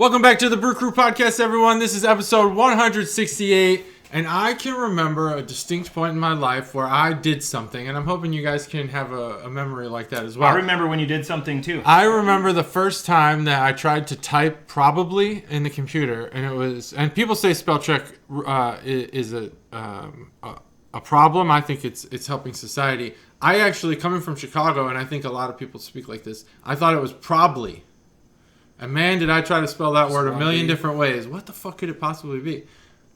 Welcome back to the Brew Crew Podcast, everyone. This is episode 168, and I can remember a distinct point in my life where I did something, and I'm hoping you guys can have a memory like that as well. I remember when you did something, too. I remember the first time that I tried to type probably in the computer, and people say spell check is a problem. I think it's helping society. I actually, coming from Chicago, and I think a lot of people speak like this, I thought it was probably. And man, did I try to spell that word a million different ways. What the fuck could it possibly be?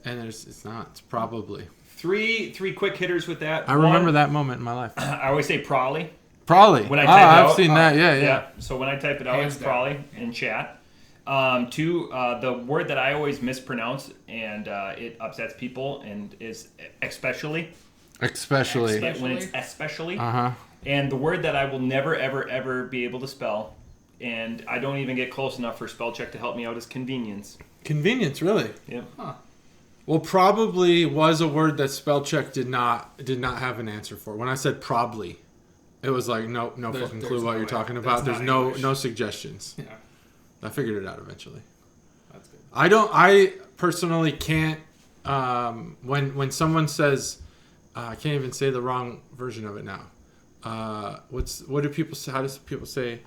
And it's not. It's probably. Three quick hitters with that. I remember that moment in my life. I always say probably. Probably. When I type it out. I've seen that. Yeah. So when I type it out, it's probably in chat. Two, the word that I always mispronounce and it upsets people and is especially. Especially. When it's especially. Uh-huh. And the word that I will never, ever, ever be able to spell, and I don't even get close enough for spell check to help me out, is convenience. Convenience, really? Yep. Huh. Well, probably was a word that spell check did not have an answer for. When I said probably, it was like no fucking clue what you're talking about. There's no suggestions. Yeah. I figured it out eventually. That's good. I personally can't when someone says I can't even say the wrong version of it now. What do people say? How does people say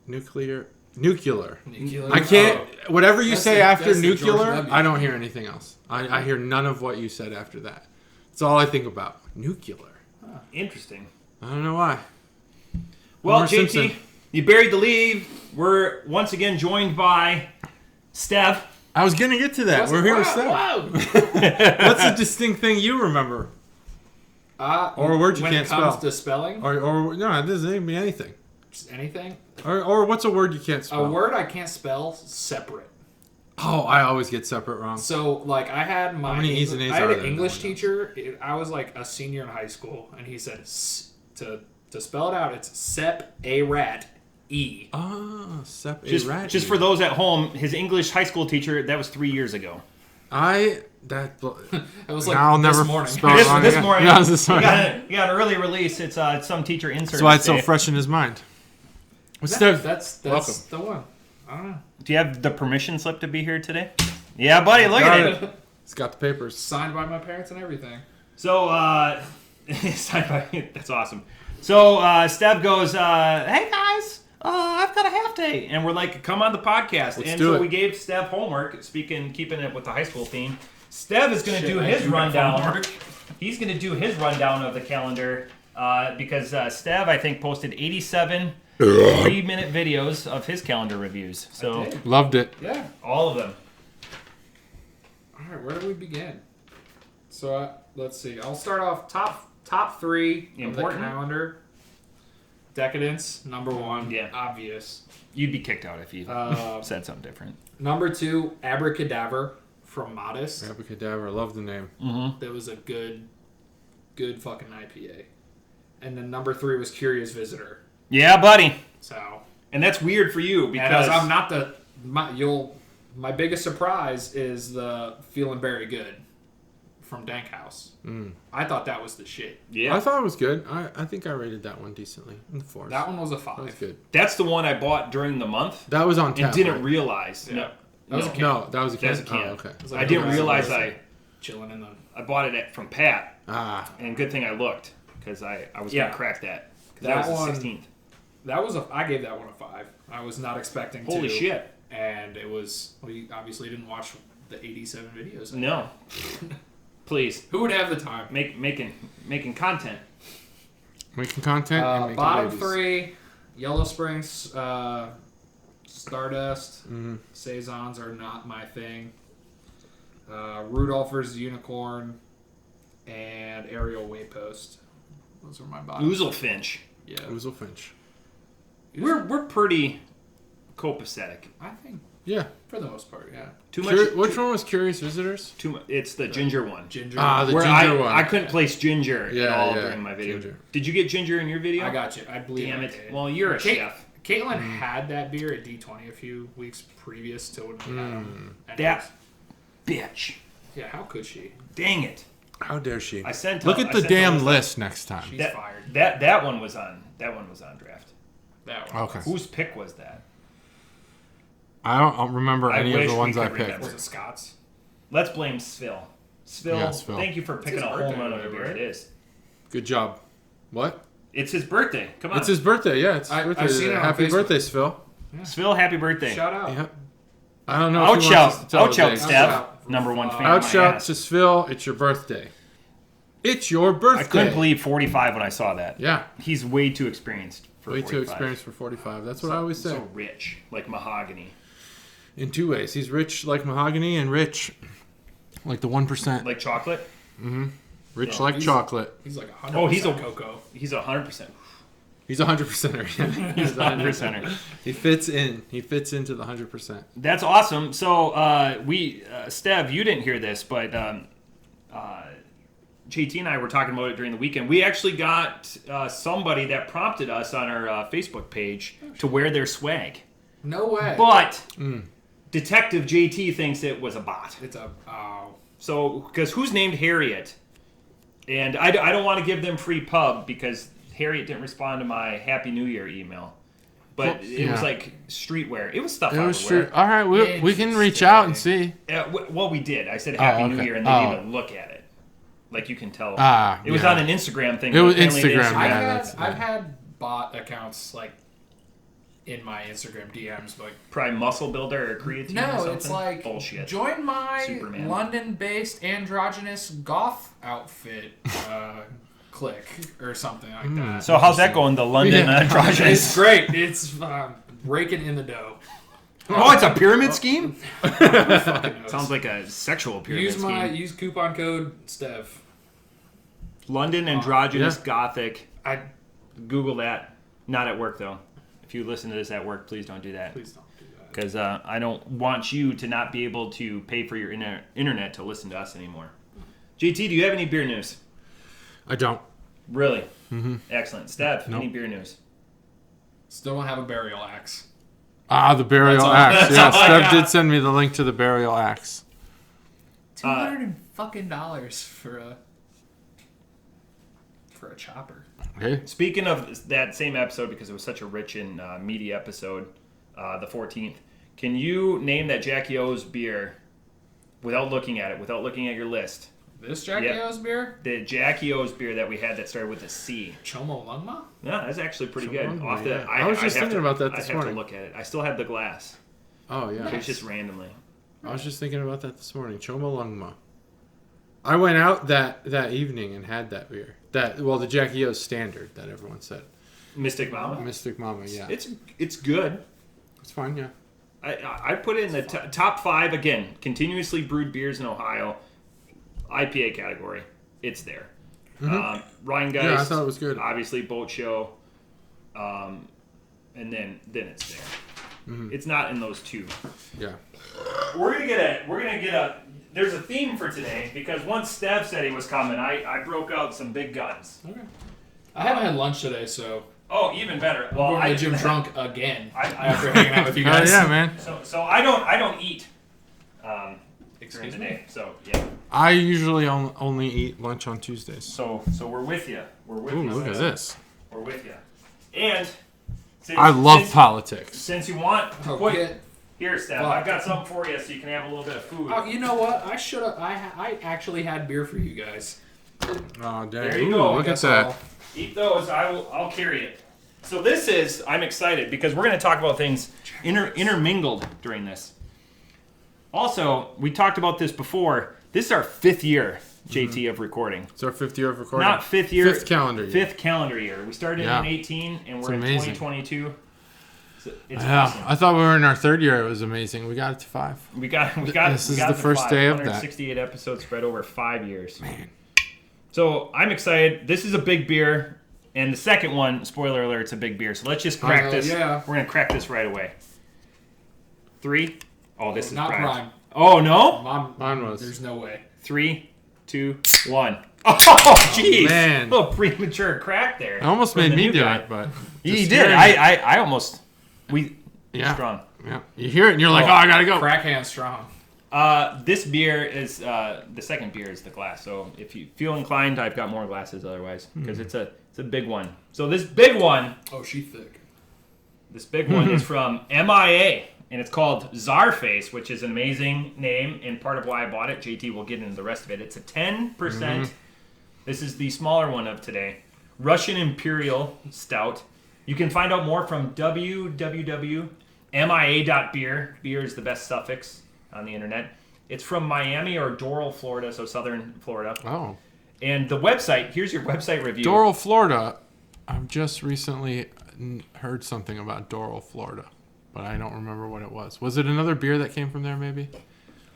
nuclear? Nuclear. I can't. Whatever you say after nuclear, I don't hear anything else. I hear none of what you said after that. That's all I think about. Nuclear. Interesting. I don't know why. Well, Homer JT, Simpson. You buried the lead. We're once again joined by Stev. I was gonna get to that. We're here with Stev. Wow. What's a distinct thing you remember? Or a word you can't spell. When it comes to spelling? Or no, it doesn't even mean anything. Just anything? Or what's a word you can't spell? A word I can't spell, separate. Oh, I always get separate wrong. So, like, I had How many E's and A's I had are an there? English teacher. I was, like, a senior in high school, and he said, to spell it out, it's sep-a-rat, E. Ah, E. Just for those at home, his English high school teacher, that was 3 years ago. It was like I'll this never morning. spell it wrong This again. morning. Yeah, this morning. You got an early release. It's some teacher insert. That's why it's so fresh in his mind. That's welcome. the one. I don't know. Do you have the permission slip to be here today? Yeah, buddy, look at it. He's got the papers. Signed by my parents and everything. So, signed by, that's awesome. So, Stev goes, hey guys, I've got a half day. And we're like, come on the podcast. We gave Stev homework, keeping it with the high school theme. Stev is going to do his rundown. He's going to do his rundown of the calendar because Stev, I think, posted 87 3-minute videos of his calendar reviews. So Loved it. Yeah. all of them. All right, where do we begin? So let's see. I'll start off top three of the calendar. Decadence, number one. Yeah. Obvious. You'd be kicked out if you said something different. Number two, Abracadabra from Modest. Abracadabra. Love the name. Mm-hmm. That was a good fucking IPA. And then number three was Curious Visitor. Yeah, buddy. So. And that's weird for you because And as I'm not my biggest surprise is the Feeling Very Good from Dank House. I thought that was the shit. Yeah. I thought it was good. I think I rated that one decently in the 4s. That one was a 5. That was good. That's the one I bought during the month That was on tap. and didn't right? realize. Yeah. No, That was a can. No, that was a can. That's a can. Oh, okay. It was like I a didn't nice realize little chilling in the. I bought it from Pat, And good thing I looked because I was Yeah. gonna crack that because That that was one- the 16th. I gave that one a 5. I was not expecting Holy to. shit! And it was. Well, you obviously didn't watch the 87 videos. No, please Who would have the time? making content. making content and making Bottom babies. 3, Yellow Springs, Stardust, Mhm. Saisons are not my thing. Rudolph vs. Unicorn, and Aerial Waypost. Those are my bottom. Ouzelfinch. Yeah. Ouzel Finch. We're pretty copacetic. I think Yeah. for the most part, yeah. Too much. Which one was Curious Visitors? Too much. It's the ginger one. Ginger. The Where ginger one. I couldn't place ginger at Yeah, all yeah, during my video. ginger. Did you get ginger in your video? I got you. I believe. Damn I it. did. Well, you're a chef. Caitlin had that beer at D20 a few weeks previous to when we had them. And That bitch. yeah, how could she? Dang it. How dare she? I sent. Look I at the sent damn Alyssa- list next time. She's That, fired. that one was on. That one was on draft. That one. Okay. Whose pick was that? I don't remember any of the ones I picked. Was it Scott's? Let's blame Svil. Yeah, Svil. Thank you for picking a home run of a beer. It is. Good job. What? It's his birthday. Come on. It's his birthday. Yeah, it's his birthday. I've seen it on Happy Facebook. birthday, Svil. Yeah. Svil, happy birthday. Shout out. Yep. I don't know. Outshout, Stev. Stev. Number one fan. Outshout to Svil. It's your birthday. It's your birthday. I couldn't believe 45 when I saw that. Yeah. He's way too experienced for 45. Way too experienced for 45. That's what I always say. So rich, like mahogany. In two ways. He's rich like mahogany and rich like the 1%. Like chocolate? Mm-hmm. Rich like chocolate. He's like 100% cocoa. He's 100%. He's a 100%er. He's a 100%er. He fits in. He fits into the 100%. That's awesome. So Stev, you didn't hear this, but JT and I were talking about it during the weekend. We actually got somebody that prompted us on our Facebook page to wear their swag. No way. But Detective JT thinks it was a bot. It's a... Oh. So, because who's named Harriet? And I don't want to give them free pub because Harriet didn't respond to my Happy New Year email. But it was like streetwear. It was stuff I would wear. All right, we can reach out and see. Well, we did. I said Happy New Year and they didn't even look at it. Like you can tell. It was on an Instagram thing. It was Instagram. I've had bot accounts like in my Instagram DMs, like probably Muscle Builder or Creatine. or something. It's like bullshit. Join my Superman. London-based androgynous goth outfit. Click or something like that. So how's that going? The London androgynous. It's great. It's raking in the dough. Oh, it's a pyramid scheme. Sounds like a sexual pyramid scheme. Use coupon code Stev. London androgynous Yeah. gothic. I Google that. Not at work though. If you listen to this at work, please don't do that. Please don't do that. Because I don't want you to not be able to pay for your internet to listen to us anymore. JT, do you have any beer news? I don't. Really? Mm-hmm. Excellent. Steph, Nope. any beer news? Still don't have a burial axe. The burial axe. Yeah, Stev did send me the link to the burial axe. $200 for a chopper. Okay. Speaking of that same episode, because it was such a rich and meaty episode, the 14th, can you name that Jackie O's beer without looking at it, without looking at your list? This Jackie O's beer? The Jackie O's beer that we had that started with a C. Chomo Lungma? Yeah, that's actually pretty good. Yeah. I was just thinking about that this morning. I have to look at it. I still have the glass. Oh, yeah. It was just randomly. I was just thinking about that this morning. Choma Lungma. I went out that evening and had that beer. The Jackie O's standard that everyone said. Mystic Mama? Mystic Mama, yeah. It's good. It's fine, yeah. I put it in the top 5, again, continuously brewed beers in Ohio. IPA category. It's there. Mm-hmm. Rheingeist. Yeah, I thought it was good. Obviously, Boat Show. And then it's there. Mm-hmm. It's not in those two. Yeah. We're gonna get a. There's a theme for today because once Stev said he was coming, I broke out some big guns. Okay. I haven't had lunch today, so. Oh, even better. I'm going to the gym drunk again after hanging out with you guys. Yeah, man. So I don't eat. During the day. So yeah. I usually only eat lunch on Tuesdays. So we're with you. We're with Ooh, you. look at this. We're with you. And I love politics. Since you want to put here, Steph, Fuck. I've got something for you so you can have a little bit of food. Oh, you know what? I should have. I actually had beer for you guys. Oh, dang. There you go. Look at that. Eat those. I'll carry it. So I'm excited because we're going to talk about things intermingled during this. Also, we talked about this before. This is our 5th year, JT, of recording. It's our 5th year of recording. Not 5th year. 5th calendar year. 5th calendar year. We started in 18, and we're in 2022. So it's awesome. I thought we were in our 3rd year. It was amazing. We got it to 5. We got. This is the first day of that. 168 episodes spread over 5 years. Man. So I'm excited. This is a big beer, and the second one, spoiler alert, it's a big beer. So let's just crack this. Yeah. We're gonna crack this right away. 3. Oh, this is not prime. Oh no! Mine was. There's no way. 3, 2, 1. Oh, jeez! Man. A little premature crack there. It almost made me do it, but He did. I almost. Yeah. Strong. Yeah. You hear it and you're like, I gotta go. Crack hand strong. This beer is the second beer is the glass. So if you feel inclined, I've got more glasses otherwise because it's a big one. So this big one. Oh, she thick. This big one is from M.I.A. and it's called Czarface, which is an amazing name, and part of why I bought it. JT will get into the rest of it. It's a 10%. This is the smaller one of today. Russian Imperial Stout. You can find out more from www.M.I.A.beer. Beer is the best suffix on the internet. It's from Miami or Doral, Florida, so southern Florida. Oh. And the website, here's your website review. Doral, Florida. I've just recently heard something about Doral, Florida, but I don't remember what it was. Was it another beer that came from there, maybe?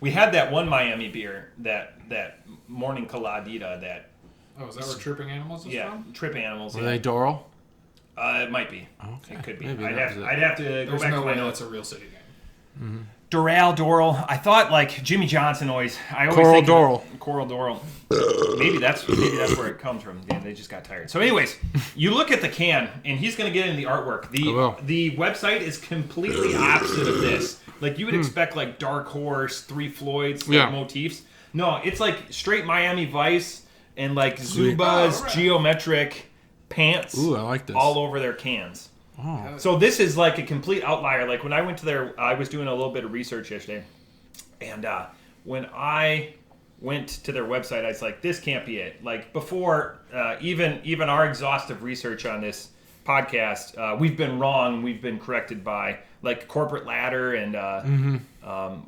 We had that one Miami beer, that Morning Coladita, that... Oh, is that where Tripping Animals is from? Yeah, Tripping Animals. Were they Doral? It might be. Okay. It could be. Maybe I'd have to go There's back no to my way notes. that's a real city name. Doral. I thought like Jimmy Johnson always. I always Coral think of Doral. Coral Doral. Maybe that's where it comes from. Yeah, they just got tired. So, anyways, you look at the can, and he's going to get in the artwork. The website is completely opposite of this. Like you would expect, like Dark Horse, Three Floyds motifs. No, it's like straight Miami Vice and like Zubaz geometric pants. Ooh, I like this. All over their cans. Oh. So this is like a complete outlier. Like when I went to I was doing a little bit of research yesterday, and when I went to their website, I was like, this can't be it. Like before, even our exhaustive research on this podcast, we've been wrong. We've been corrected by like Corporate Ladder and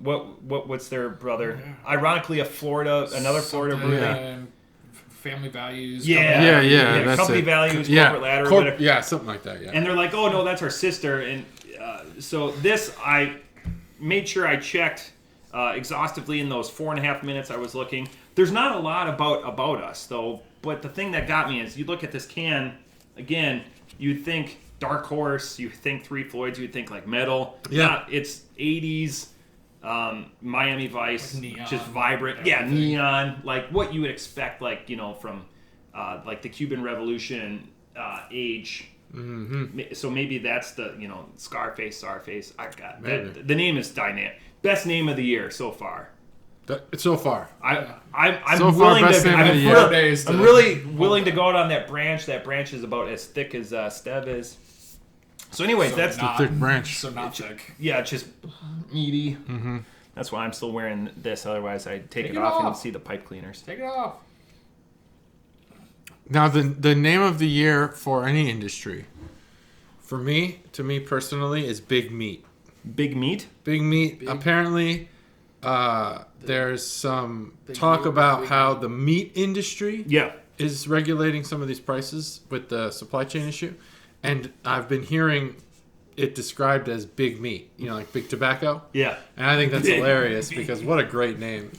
what's their brother? Ironically, another Florida brewery. Family Values. Yeah. That's Company it. Values, Corporate Ladder. Whatever. Something like that. Yeah. And they're like, oh no, that's our sister. And so this, I made sure I checked exhaustively in those 4.5 minutes I was looking. There's not a lot about us though. But the thing that got me is you look at this can again. You'd think Dark Horse. You think Three Floyds. You'd think like metal. Yeah. It's 80s. Miami Vice, like neon, just vibrant, neon, like what you would expect, like from like the Cuban Revolution age. Mm-hmm. So maybe that's the Scarface. I got that. The name is dynamic. Best name of the year so far. So far, I'm so willing far, to. I'm really willing to go out on that branch. That branch is about as thick as Stev is. So anyways, that's the thick branch. So not thick. Yeah, it's just meaty. Mm-hmm. That's why I'm still wearing this. Otherwise, I'd take it off and you'd see the pipe cleaners. Take it off. Now, the name of the year for any industry, to me personally, is Big Meat. Big Meat? Big Meat. Apparently, there's some talk about how the meat industry is regulating some of these prices with the supply chain issue. And I've been hearing it described as Big Meat, like Big Tobacco. Yeah. And I think that's hilarious because what a great name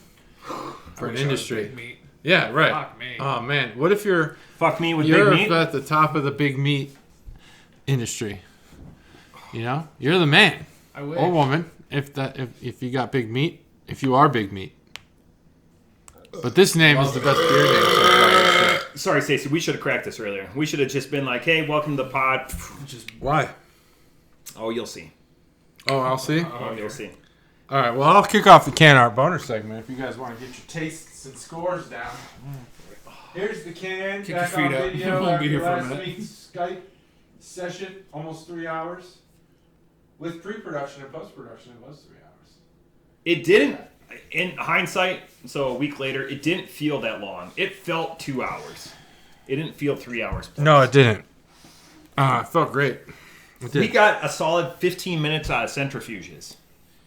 for an industry. Big Meat. Yeah, right. Fuck me. Oh, man. What if you're Big Meat? at the top of the Big Meat industry? You're the man. I wish. Or woman, if you got Big Meat, if you are Big Meat. But this name is the best beer name so far. Sorry, Stacey. We should have cracked this earlier. We should have just been like, "Hey, welcome to the pod." Why? Oh, you'll see. Oh, I'll see. You'll see. All right. Well, I'll kick off the can art boner segment if you guys want to get your tastes and scores down. Here's the can. Kick back your on feet up. video We'll after be here for a last minute. week's Skype session, almost 3 hours. With pre-production and post-production, it was 3 hours. It didn't. In hindsight, so a week later, it didn't feel that long. It felt 2 hours. It didn't feel 3 hours. Plus. No, it didn't. It felt great. It did. We got a solid 15 minutes out of centrifuges.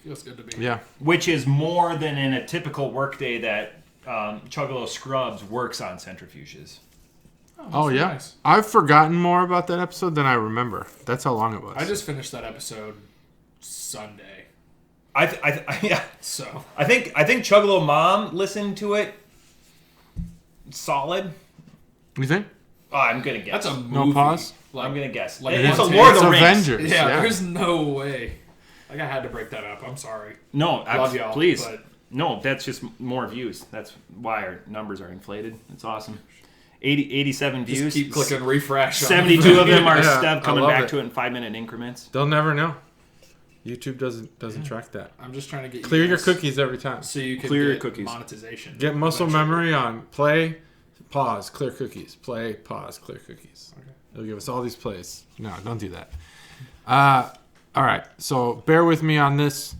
Feels good to be. Yeah. Which is more than in a typical workday that Chuggalo Scrubs works on centrifuges. Oh yeah. Nice. I've forgotten more about that episode than I remember. That's how long it was. I just finished that episode Sunday. Yeah. So I think Chuggalo Mom listened to it. Solid. You think? Oh, I'm gonna guess. that's a movie. No pause? I'm gonna guess. Like It's a one Lord of It's the Rings. Avengers. Yeah, there's no way. Like I had to break that up. I'm sorry. No, Love y'all, please. but- No, that's just more views. That's why our numbers are inflated. It's awesome. 87 Just views. keep clicking refresh. on 72 of them are Yeah, Stev I coming love back it. to it in 5-minute increments. They'll never know. YouTube doesn't track that. I'm just trying to get Clear you your guys cookies every time. so you can Clear your get cookies. monetization. Get muscle eventually. memory on play, pause, clear cookies. Play, pause, clear cookies. Okay. It'll give us all these plays. No, don't do that. All right, so bear with me on this.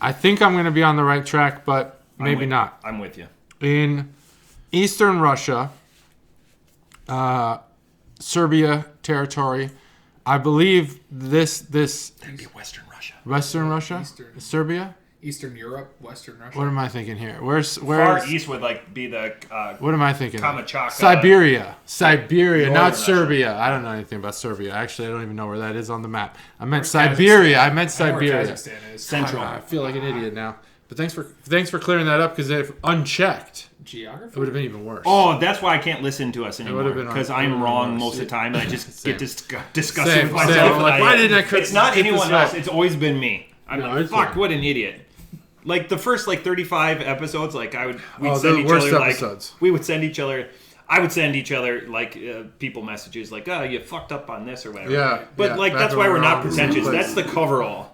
I think I'm going to be on the right track, but maybe not. I'm with you. In Eastern Russia, Serbia territory, I believe this That'd be Western Russia. Western Russia, Serbia, Eastern Europe, Western Russia. What am I thinking here? Where's Far East would be the what am I thinking? Kamchatka. Siberia, not Russia. Serbia. I don't know anything about Serbia. Actually, I don't even know where that is on the map. I meant Siberia. I meant Siberia. Kazakhstan is. Central. I feel like an idiot now. But thanks for clearing that up, because if unchecked, Geography? it would have been even worse. Oh, that's why I can't listen to us anymore, would've been because hard. I'm wrong most of the time, and I just get disgusted Same, with myself. like, why didn't I It's not get this anyone right? else. It's always been me. I'm No, like, it's fuck, fine. what an idiot. Like the first 35 episodes, we'd they're send the each worst other episodes. we would send each other. I would send each other people messages like, "Oh, you fucked up on this" or whatever. Yeah, but yeah, back that's when why we're we were not on the same pretentious. place. That's the coverall.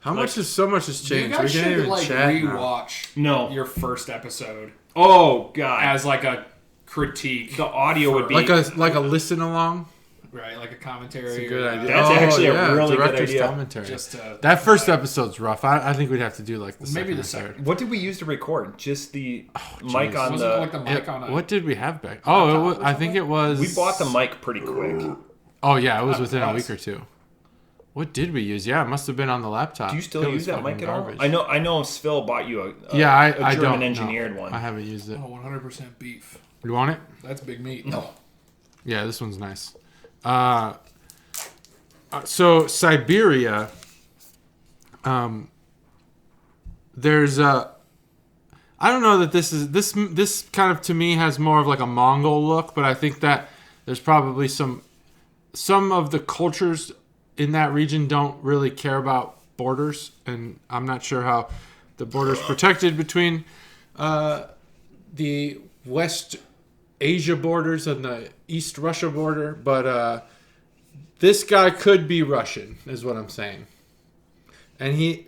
How much so much has You changed? guys We can't should even chat now. rewatch No. your first episode Oh god, as like a critique, the audio would be Like a listen along. right? Like a commentary. It's a good idea. That's actually a really good director's idea. commentary. Just That first episode's rough. I think we'd have to do like the maybe second the or second. third. What did we use to record? Just the mic jeez. on Wasn't the. it like the mic on a... What did we have back? Oh, it was, I think it was. We bought the mic pretty quick. Oh yeah, it was within a Us. week or two. What did we use? Yeah, it must have been on the laptop. Do you still It was use that fucking mic at all? garbage. I know. Svil bought you a Yeah, I German don't. engineered no, one. I haven't used it. Oh, 100% beef. You want it? That's big meat. No. Yeah, this one's nice. So Siberia, there's a. I don't know that this kind of to me has more of like a Mongol look, but I think that there's probably some of the cultures in that region don't really care about borders, and I'm not sure how the border's protected between the West Asia borders and the East Russia border, but this guy could be Russian, is what I'm saying. And he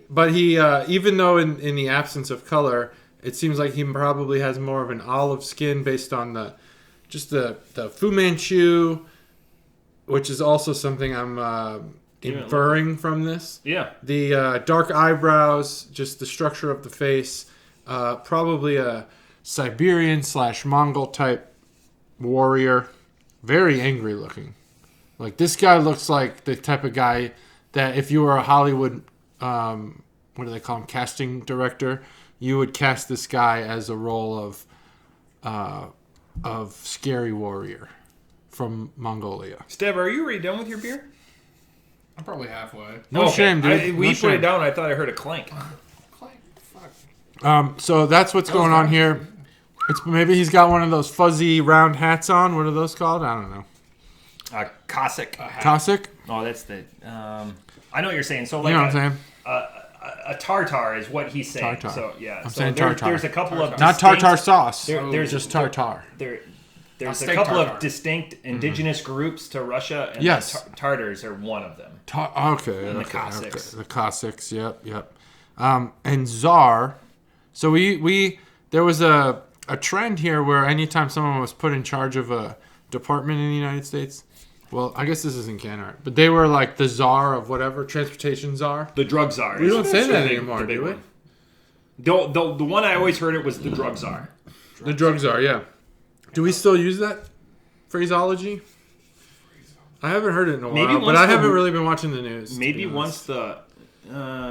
even though in the absence of color, it seems like he probably has more of an olive skin based on the Fu Manchu, which is also something I'm inferring from this. Yeah. The dark eyebrows, just the structure of the face, probably a Siberian / Mongol type warrior, very angry looking. Like this guy looks like the type of guy that if you were a Hollywood, what do they call him, casting director, you would cast this guy as a role of scary warrior from Mongolia. Stev, are you already done with your beer? I'm probably halfway. No shame, dude. We No put shame. it down. I thought I heard a clank. Fuck. So that's what's going on here. It's maybe he's got one of those fuzzy round hats on. What are those called? I don't know. Cossack. Cossack? Oh, that's the. I know what you're saying. So like You know what I'm saying? a tartar is what he's saying. Tartar. So yeah. I'm so saying there- tartar. There's a couple of Not distinct- tartar sauce. There's just tartar. There's a steak couple tartar. of distinct indigenous groups to Russia, and Yes. the Tartars are one of them. Okay. the Cossacks. The Cossacks. Yep. And Tsar. So there was a trend here where anytime someone was put in charge of a department in the United States, well, I guess this isn't can art, but they were like the czar of whatever, transportation czar. The drug czar. We don't say the that big- anymore, the big do we? one. The one I always heard it was the drug czar. The drug czar, yeah. Do we still use that phraseology? I haven't heard it in a Maybe while, but once I the- haven't really been watching the news. to Maybe be honest. once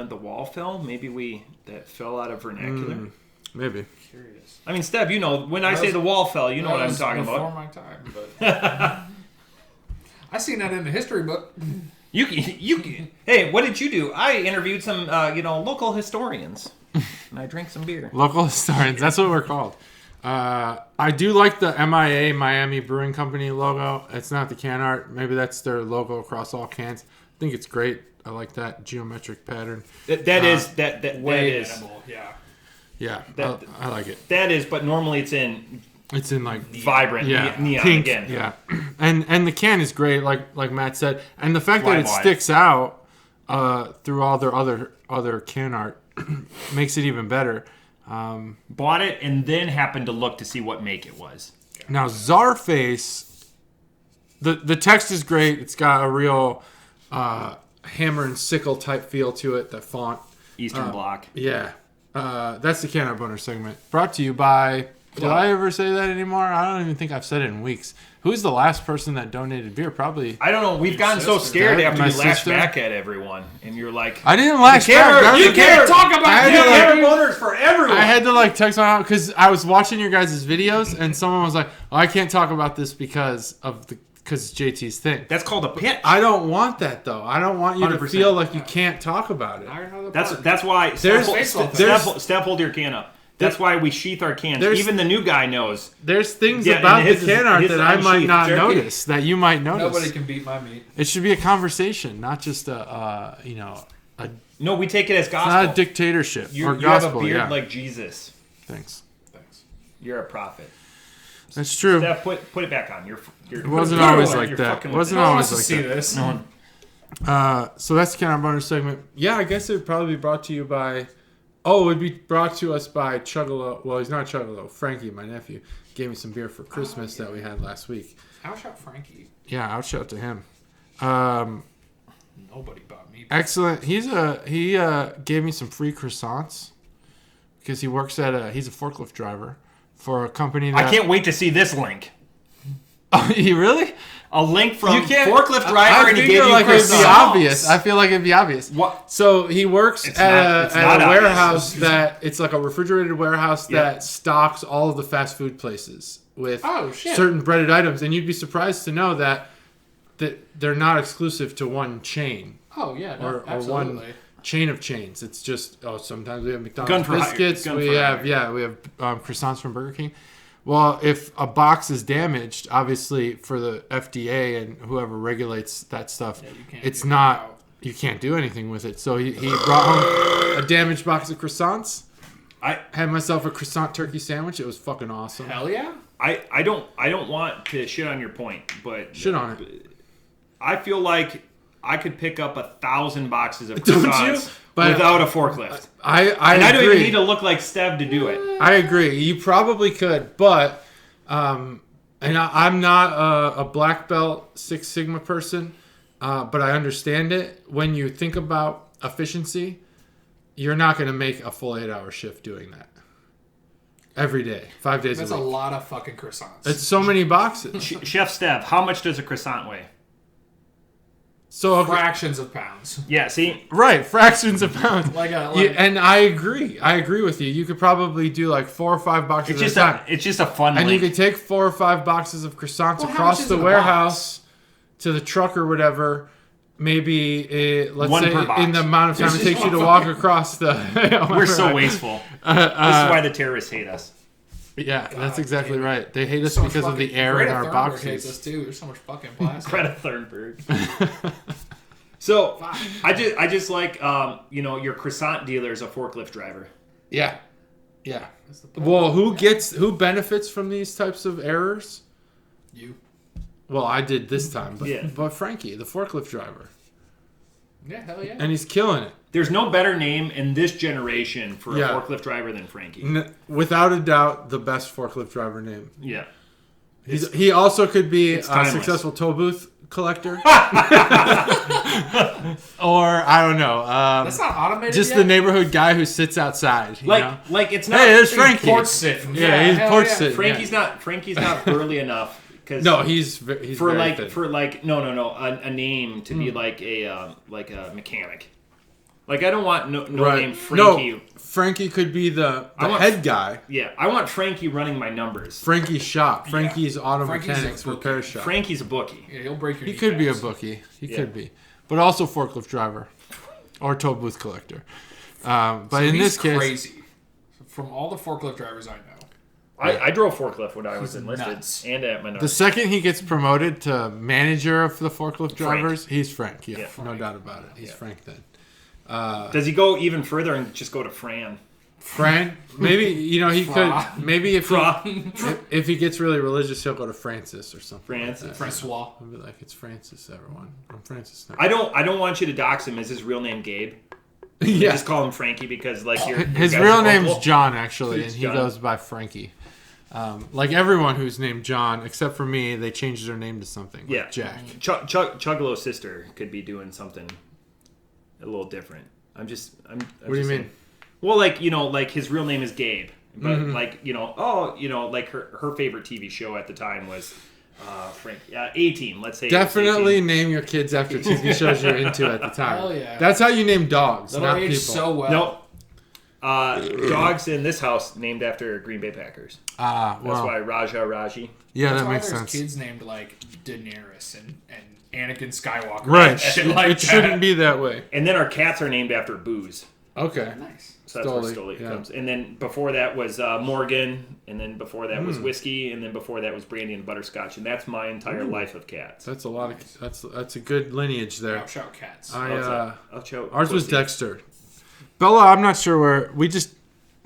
the wall fell, maybe that fell out of vernacular. Maybe. Curious. I mean, Stev, you know, when I That say was- the wall fell, you know what I'm talking before about. my time, but I seen that in the history book. You hey, what did you do? I interviewed some, local historians, and I drank some beer. Local historians, that's what we're called. I do like the M.I.A. Miami Brewing Company logo. It's not the can art. Maybe that's their logo across all cans. I think it's great. I like that geometric pattern. That is. Minimal, yeah. Yeah, That- I like it. That is, but normally it's in It's in like vibrant neon pink, again. yeah, and the can is great, like Matt said, and the fact that it Wide. sticks out through all their other can art makes it even better. Bought it and then happened to look to see what make it was. Now Czarface, the text is great. It's got a real hammer and sickle type feel to it. The font. Eastern Bloc. Yeah. That's the Can Our Boner segment. Brought to you by... Did I ever say that anymore? I don't even think I've said it in weeks. Who's the last person that donated beer? Probably... I don't know. We've gotten so scared after you lashed sister? back at everyone. And you're like... I didn't lash back. You can't talk about Can Our Boners for everyone. I had to like text my mom because I was watching your guys' videos and someone was like, oh, I can't talk about this because it's JT's thing. That's called a pitch. I don't want that though. I don't want you 100%. to feel like you can't talk about it. That's why... Step, hold your can up. That's why we sheath our cans. Even the new guy knows. There's things about the can art that I might not notice, that you might notice. Nobody can beat my meat. It should be a conversation, not just a No, we take it as gospel. It's not a dictatorship or gospel. You have a beard like Jesus. Thanks. You're a prophet. That's true. Steph, put it back on. It wasn't always like that. It wasn't always like that. This. No. So that's the Can Our Boner segment. Yeah, I guess it would probably be brought to you by... Oh, it would be brought to us by Chuggalo. Well, he's not Chuggalo. Frankie, my nephew, gave me some beer for Christmas that we had last week. Outshout Frankie. Yeah, outshout to him. Nobody bought me. Excellent. He gave me some free croissants because he works at he's a forklift driver for a company that... I can't wait to see this link. Oh, he really? A link from forklift driver and he gave you it'd be obvious. I feel like it'd be obvious. What? So he works at a warehouse it's like a refrigerated warehouse that stocks all of the fast food places with certain breaded items, and you'd be surprised to know that they're not exclusive to one chain. Oh yeah, or one chain of chains. It's just sometimes we have McDonald's biscuits. We have croissants from Burger King. Well, if a box is damaged, obviously for the FDA and whoever regulates that stuff, you can't do anything with it. So he brought home a damaged box of croissants. I had myself a croissant turkey sandwich. It was fucking awesome. Hell yeah. I don't want to shit on your point, but shit on it. I feel like I could pick up 1,000 boxes of croissants without a forklift. I don't even need to look like Stev to do it. I agree. You probably could, but and I'm not a black belt Six Sigma person, but I understand it. When you think about efficiency, you're not going to make a full 8-hour shift doing that every day, 5 days a week. That's a lot of fucking croissants. It's so many boxes. Chef Stev, how much does a croissant weigh? So fractions of pounds. Yeah, see? Right, fractions of pounds. And I agree. I agree with you. You could probably do like 4 or 5 boxes at a time. It's just a fun And link. you could take 4 or 5 boxes of croissants across the warehouse to the truck or whatever. Maybe, let's say, in the amount of time it takes you to walk across the... We're so wasteful. This is why the terrorists hate us. Yeah, that's exactly right. They hate us because of the air in our boxes. Hates us too. There's so much fucking plastic. Greta Thunberg. So I just like your croissant dealer is a forklift driver. Yeah. Well, who benefits from these types of errors? You. Well, I did this time, but Frankie, the forklift driver. Yeah, hell yeah. And he's killing it. There's no better name in this generation for a forklift driver than Frankie. Without a doubt, the best forklift driver name. Yeah. He also could be a successful toll booth collector. Or, I don't know. That's not automated just yet? The neighborhood guy who sits outside. Like it's not... Hey, there's Frankie. Porch sitting. Yeah, he's porch sitting. Frankie's not burly enough. No, he's for very like thin. for like a name to be like a mechanic. Like I don't want no name Frankie. No, Frankie could be the head guy. Yeah, I want Frankie running my numbers. Frankie's shop. Frankie's auto mechanics repair shop. Frankie's a bookie. Yeah, he'll break your He could be a bookie. He could be, but also forklift driver or toll booth collector. But in this case, crazy. From all the forklift drivers I know. I drove forklift when I was enlisted nuts. and at my. The second he gets promoted to manager of the forklift drivers, he's Frank. Yeah, no doubt about it. He's Frank then. Does he go even further and just go to Fran? Fran? Maybe, he could. Maybe if he gets really religious, he'll go to Francis or something. Francis. Like Francois. He'll be like, it's Francis, everyone. I'm Francis now. I don't want you to dox him. Is his real name Gabe? Yeah. Just call him Frankie because his real name's John actually, and he goes by Frankie. Like everyone who's named John, except for me, they changed their name to something. Like Jack. Chuggalo's sister could be doing something a little different. I'm what do you mean? Well, like, like his real name is Gabe, but like, like her favorite TV show at the time was A-Team. Let's say definitely name your kids after TV shows you're into at the time. Hell yeah. That's how you name dogs, That'll not age people. so well. Nope. Dogs in this house named after Green Bay Packers. Wow. That's why Raji. Yeah, That's that why makes there's sense. kids named like Daenerys and Anakin Skywalker. Right. Like it shouldn't be that way. And then our cats are named after booze. Okay. Nice. So that's where Stoli comes. And then before that was Morgan, and then before that was whiskey, and then before that was brandy and butterscotch, and that's my entire life of cats. That's a lot of. That's a good lineage there. I'll shout cats. Ours was Dexter. Bella, I'm not sure where we just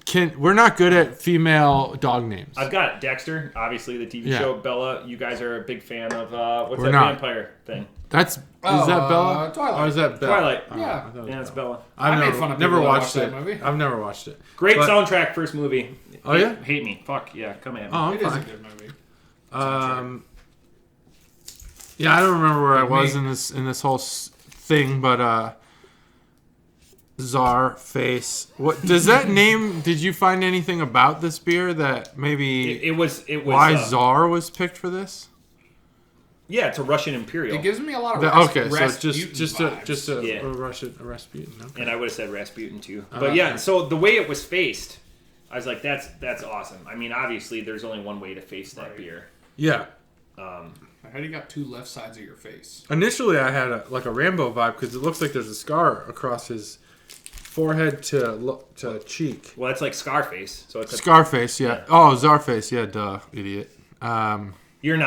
can't. We're not good at female dog names. I've got Dexter, obviously the TV show. Bella, you guys are a big fan of what's We're that not. vampire thing? Is that Bella? Twilight. Or is that Bella? Twilight. Yeah. It's Bella. I've made fun of never people that watched watch it. that movie. I've never watched it. Great soundtrack, first movie. Oh yeah. Hate me. Fuck yeah. Come at me. Oh, I'm It is a fine. good movie. Yeah, I don't remember where I was in this whole thing, but Czarface. What does that name? Did you find anything about this beer that maybe It was why Czar was picked for this? Yeah, it's a Russian Imperial. It gives me a lot of Okay, so Rasputin just vibes. a Rasputin. Okay. And I would have said Rasputin too. But yeah, so the way it was faced, I was like, that's awesome. I mean, obviously, there's only one way to face that beer. Yeah. How do you got two left sides of your face? Initially, I had a Rambo vibe because it looks like there's a scar across his forehead to cheek. Well, it's like Scarface. So it's Scarface, yeah. Oh, Czarface, yeah, duh, idiot. You're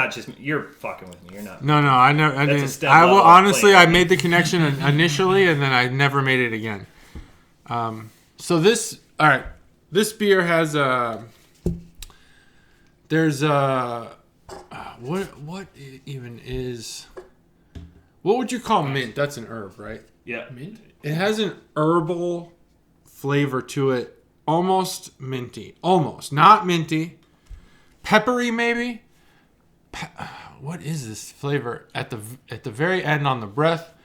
fucking with me. You're not. No, I never. I That's a didn't. step I will level honestly. play. I made the connection initially, and then I never made it again. So this, all right. This beer has a. There's a. What even is? What would you call mint? That's an herb, right? Yeah. Mint? It has an herbal flavor to it, almost minty, almost not minty, peppery maybe. What is this flavor at the very end on the breath?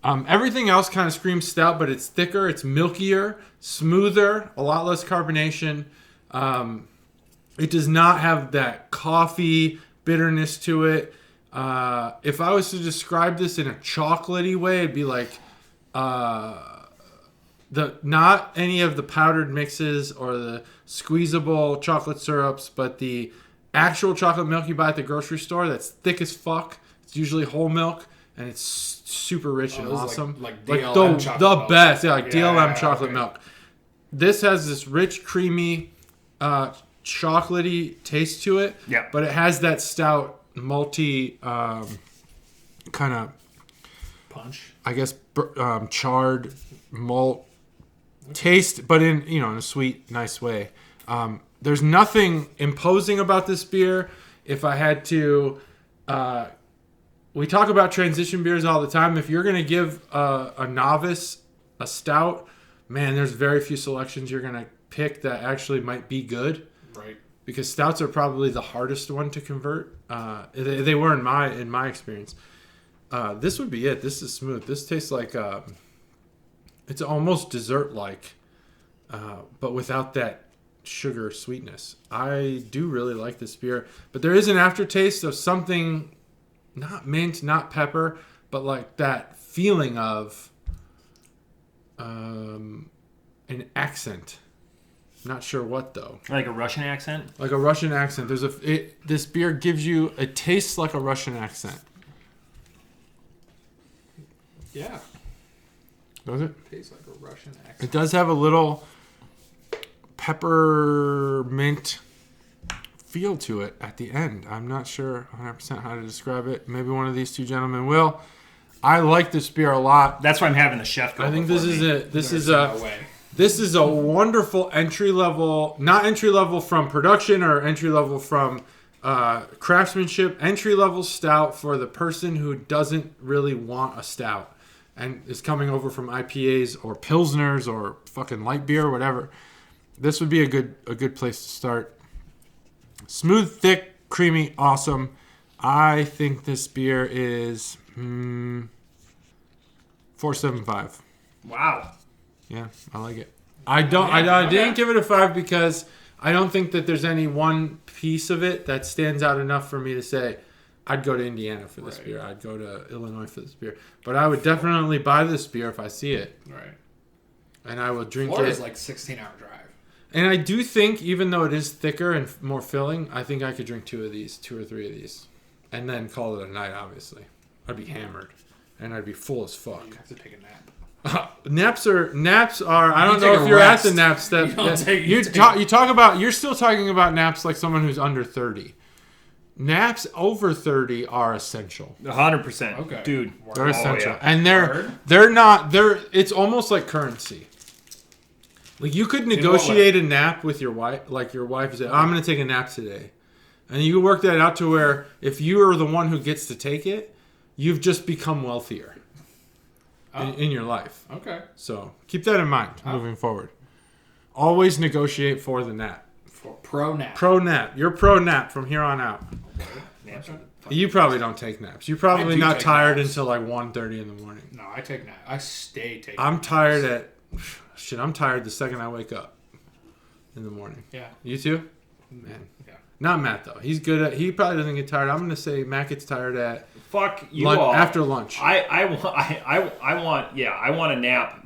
Everything else kind of screams stout, but it's thicker, it's milkier, smoother, a lot less carbonation. It does not have that coffee bitterness to it. If I was to describe this in a chocolatey way, it'd be like not any of the powdered mixes or the squeezable chocolate syrups, but the actual chocolate milk you buy at the grocery store that's thick as fuck. It's usually whole milk, and it's super rich and awesome. Like DLM chocolate the milk. best, yeah, like DLM chocolate okay. milk. This has this rich, creamy, chocolatey taste to it. Yeah. But it has that stout, malty, kind of, Punch. I guess, charred malt taste, but in a sweet, nice way. There's nothing imposing about this beer. If I had to, we talk about transition beers all the time. If you're going to give a novice a stout, man, there's very few selections you're going to pick that actually might be good. Right. Because stouts are probably the hardest one to convert. They were in my experience. This would be it. This is smooth. This tastes like it's almost dessert-like, but without that sugar sweetness. I do really like this beer, but there is an aftertaste of something, not mint, not pepper, but like that feeling of an accent. Not sure what though. Like a Russian accent? Like a Russian accent. This beer gives you, it tastes like a Russian accent. Yeah. Does it? Tastes like a Russian accent. It does have a little peppermint feel to it at the end. I'm not sure 100% how to describe it. Maybe one of these two gentlemen will. I like this beer a lot. That's why I'm having the chef go. I think this is a wonderful entry level, not entry level from production or entry level from craftsmanship, entry level stout for the person who doesn't really want a stout and is coming over from IPAs or Pilsners or fucking light beer or whatever. This would be a good place to start. Smooth, thick, creamy, awesome. I think this beer is $4.75. Wow. Yeah, I like it. I didn't give it a 5 because I don't think that there's any one piece of it that stands out enough for me to say I'd go to Indiana for this beer. I'd go to Illinois for this beer. But I would definitely buy this beer if I see it. Right. And I will drink Florida's it. like 16-hour drive. And I do think, even though it is thicker and more filling, I think I could drink 2 or 3 of these. And then call it a night, obviously. I'd be hammered. And I'd be full as fuck. You have to take a nap. Naps are. I don't know if you're at the nap step. You're still talking about naps like someone who's under 30. Naps over 30 are essential. 100%. Okay. Dude. They're essential. Yeah. And it's almost like currency. Like you could negotiate a nap with your wife. Like your wife said, I'm going to take a nap today. And you work that out to where if you are the one who gets to take it, you've just become wealthier. In your life. Okay. So keep that in mind moving forward. Always negotiate for the nap. For pro nap. Pro nap. You're pro nap from here on out. Naps. You probably don't take naps. You're probably not tired until like 1:30 in the morning. No, I take naps. I stay taking I'm naps. tired I'm tired the second I wake up in the morning. Yeah. You too? Man. Yeah. Not Matt though. He probably doesn't get tired. I'm going to say Matt gets tired at Fuck you all. After lunch. I want a nap.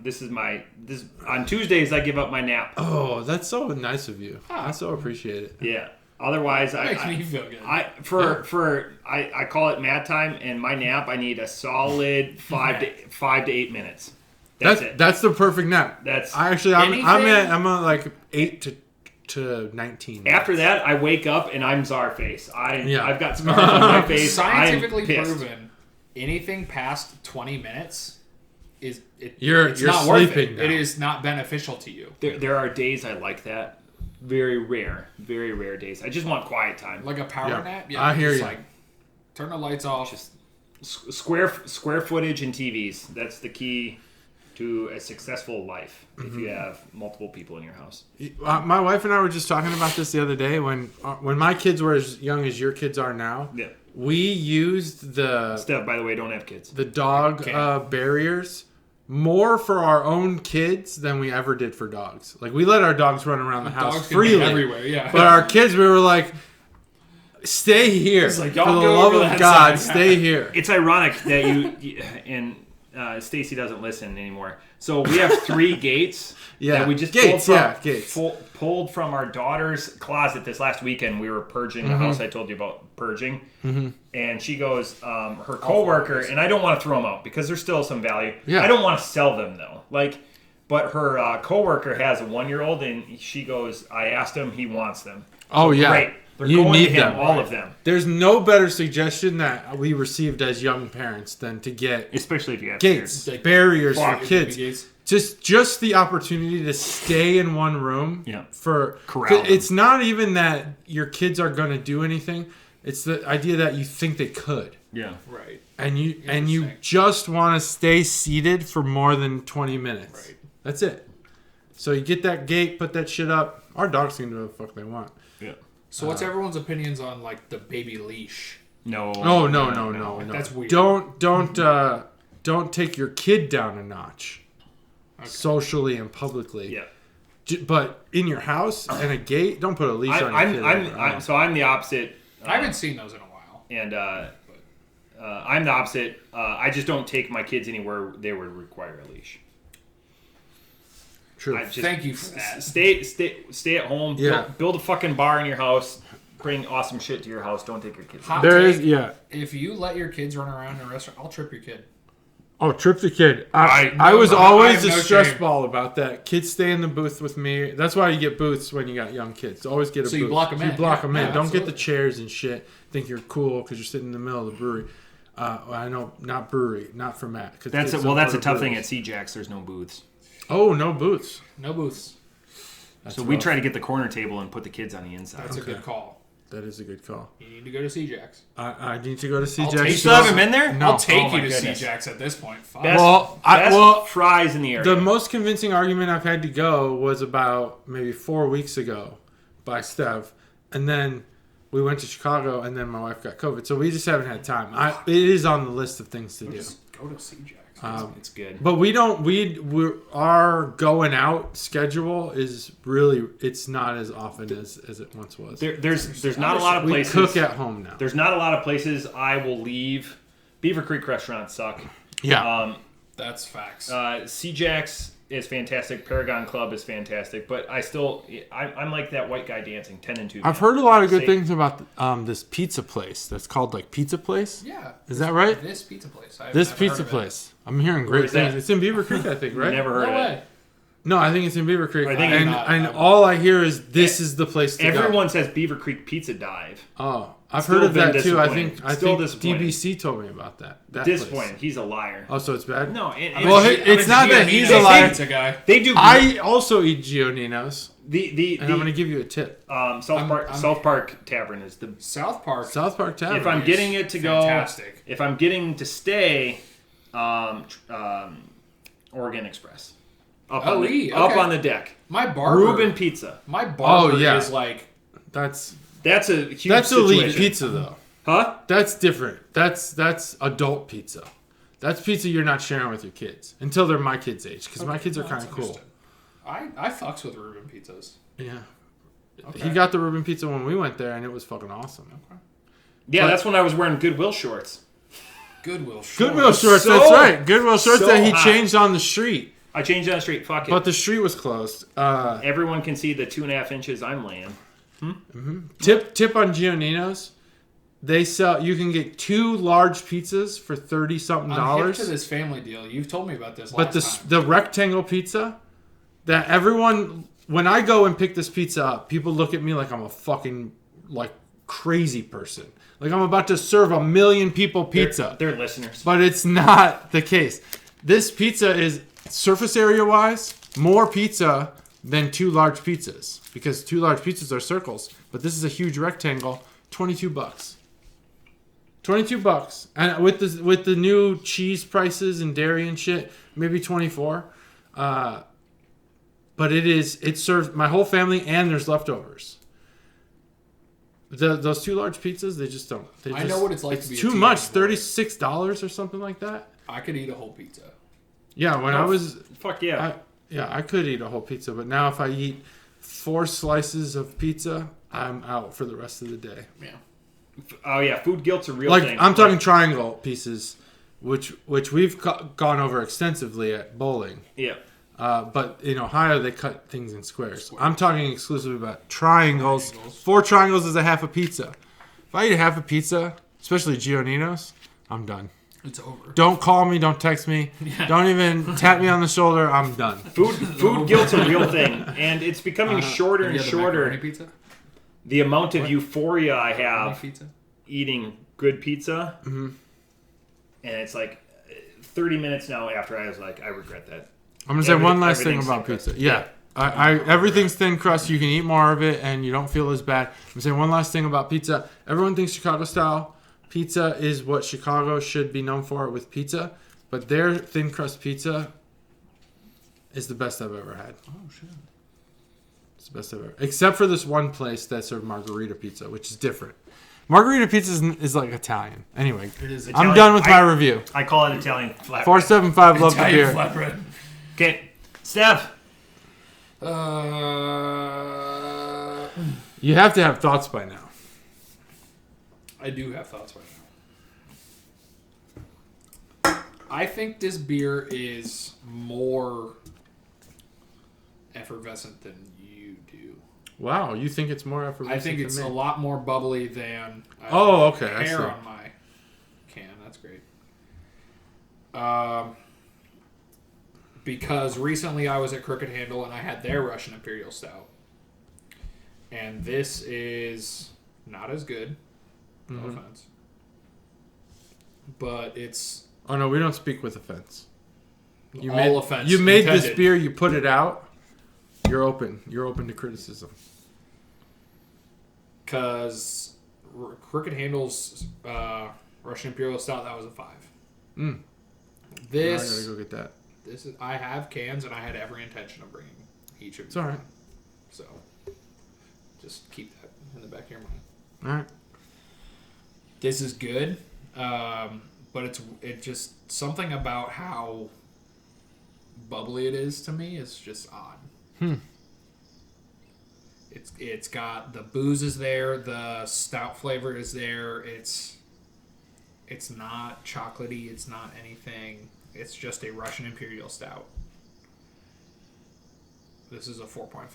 On Tuesdays I give up my nap. Oh, that's so nice of you. I so appreciate it. Yeah. Otherwise, That makes me feel good. I call it mat time, and my nap I need a solid 5 to 8 minutes. That's it. That's the perfect nap. I'm at like 8 to 19. After that, I wake up and I'm Czarface. I've got scars on my face. Scientifically proven, anything past 20 minutes it's not sleeping worth it. now. It is not beneficial to you. There are days I like that. Very rare days. I just want quiet time. Like a power nap? Yeah, I hear you. Like, turn the lights off. Just square footage and TVs. That's the key to a successful life if you have multiple people in your house. My wife and I were just talking about this the other day. When my kids were as young as your kids are now, we used the... Stev, by the way, don't have kids. The dog barriers more for our own kids than we ever did for dogs. Like, we let our dogs run around the house freely. Everywhere, yeah. But our kids, we were like, stay here. It's like, for the love of God, stay here. It's ironic that you... and Stacy doesn't listen anymore. So we have 3 gates that we just pulled from our daughter's closet this last weekend. We were purging the house I told you about purging. And she goes, her coworker, and I don't want to throw them out because there's still some value. Yeah. I don't want to sell them though. But her coworker has a 1-year-old, and she goes, I asked him, he wants them. Oh, yeah. Great. You need them. All of them. There's no better suggestion that we received as young parents than to get, especially if you have gates, barriers for kids. Just the opportunity to stay in one room for corral. It's not even that your kids are going to do anything. It's the idea that you think they could. Yeah. Right. And you just want to stay seated for more than 20 minutes. Right. That's it. So you get that gate, put that shit up. Our dogs can do what the fuck they want. Yeah. So what's everyone's opinions on like the baby leash? No. That's weird. Don't take your kid down a notch. Okay. Socially and publicly. Yeah. But in your house and a gate, don't put a leash on your kid. So I'm the opposite. I haven't seen those in a while. And I'm the opposite. I just don't take my kids anywhere they would require a leash. True. Thank you for that. Stay at home. Yeah. Build a fucking bar in your house. Bring awesome shit to your house. Don't take your kids. If you let your kids run around in a restaurant, I'll trip your kid. Oh, trip the kid. I was always a stress ball about that. Kids stay in the booth with me. That's why you get booths when you got young kids. Always get a booth. So you block them in. You block them in. Don't get the chairs and shit. Think you're cool because you're sitting in the middle of the brewery. I know, not brewery, not for Matt. That's a tough thing at C-Jacks. There's no booths. Oh, no booths. No booths. So we try to get the corner table and put the kids on the inside. That's a good call. That is a good call. You need to go to C-Jacks. I need to go to C-Jacks. You still haven't been there? No. I'll take you to C-Jacks at this point. Best fries in the area. The most convincing argument I've had to go was about maybe 4 weeks ago by Stev. And then we went to Chicago, and then my wife got COVID. So we just haven't had time. It is on the list of things to do. Just go to C-Jacks. It's good. But our going out schedule is really, it's not as often as it once was. There's not a lot of places. We cook at home now. There's not a lot of places I will leave. Beaver Creek restaurants suck. Yeah. That's facts. C-Jack's is fantastic. Paragon Club is fantastic. But I'm like that white guy dancing, 10 and 2. I've heard a lot of good things about this pizza place that's called like Pizza Place. Yeah. Is that right? This pizza place. This pizza place. I'm hearing great things. It's in Beaver Creek, I think, right? Never heard of it. No, I think it's in Beaver Creek. And all I hear is this is the place to go. Everyone says Beaver Creek Pizza Dive. Oh, I've heard of that too. I think disappointed. DBC told me about that. Disappointed. He's a liar. Oh, so it's bad? No. It's not that he's a liar. Guy. They do. I also eat Giannino's. And I'm going to give you a tip. South Park Tavern is the South Park Tavern. If I'm getting it to fantastic. go, if I'm getting to stay, Oregon Express. Up on the deck. My barber. Reuben Pizza. My barber is like. That's a huge That's situation. elite pizza though. Huh? That's different. That's adult pizza. That's pizza you're not sharing with your kids until they're my kids' age, because my kids are kind of cool. I fucks with Reuben pizzas. Yeah. Okay. He got the Reuben pizza when we went there, and it was fucking awesome. Okay. Yeah, that's when I was wearing Goodwill shorts. Goodwill shorts. That's right. Goodwill shorts that he changed on the street. I changed on the street. Fuck it. But the street was closed. Everyone can see the 2.5 inches I'm laying. Mm-hmm. Tip on Giannino's. They sell. You can get 2 large pizzas for $30-something. I'm hip to this family deal. You've told me about this. But the rectangle pizza that everyone, when I go and pick this pizza up, people look at me like I'm a fucking crazy person. Like I'm about to serve 1 million people pizza. They're listeners. But it's not the case. This pizza is, surface area wise, more pizza than 2 large pizzas, because 2 large pizzas are circles, but this is a huge rectangle. $22. $22, and with the new cheese prices and dairy and shit, maybe $24. But it serves my whole family, and there's leftovers. Those 2 large pizzas, they just don't. I know what it's like. It's too much. $36 or something like that. I could eat a whole pizza. Yeah, I was. Fuck yeah. I could eat a whole pizza, but now if I eat 4 slices of pizza, I'm out for the rest of the day. Yeah. Oh yeah, food guilt's a real thing. I'm talking triangle pieces, which we've gone over extensively at bowling. Yeah. But in Ohio, they cut things in squares. I'm talking exclusively about triangles. 4 triangles is a half a pizza. If I eat a half a pizza, especially Giannino's, I'm done. It's over. Don't call me. Don't text me. Yeah. Don't even tap me on the shoulder. I'm done. Food guilt's a real thing, and it's becoming shorter and shorter. Pizza? The amount of euphoria I have eating good pizza, and it's like 30 minutes now after I was like, I regret that. I'm gonna say one last thing about pizza. Yeah. Everything's thin crust. You can eat more of it, and you don't feel as bad. I'm gonna say one last thing about pizza. Everyone thinks Chicago style pizza is what Chicago should be known for with pizza, but their thin crust pizza is the best I've ever had. Oh shit! It's the best I've ever, except for this one place that served margarita pizza, which is different. Margarita pizza is like Italian. Anyway, it is Italian. I'm done with my review. I call it Italian flatbread. 475 love the beer. Flatbread. Okay, Stev. You have to have thoughts by now. I do have thoughts by now. I think this beer is more effervescent than you do. Wow, you think it's more effervescent? I think it's a lot more bubbly than okay. hair on my can. That's great. Because recently I was at Crooked Handle and I had their Russian Imperial Stout. And this is not as good. No offense. But it's... Oh, no, we don't speak with offense. Offense. You made intended. this beer, you put it out, you're open. You're open to criticism. Because Crooked Handle's Russian Imperial Stout, that was a 5. This... I gotta go get that. I have cans and I had every intention of bringing each of them. It's alright. So, just keep that in the back of your mind. Alright. This is good. but it just something about how bubbly it is to me is just odd. It's got the booze is there, the stout flavor is there. It's not chocolatey. It's not anything. It's just a Russian Imperial Stout. This is a 4.5.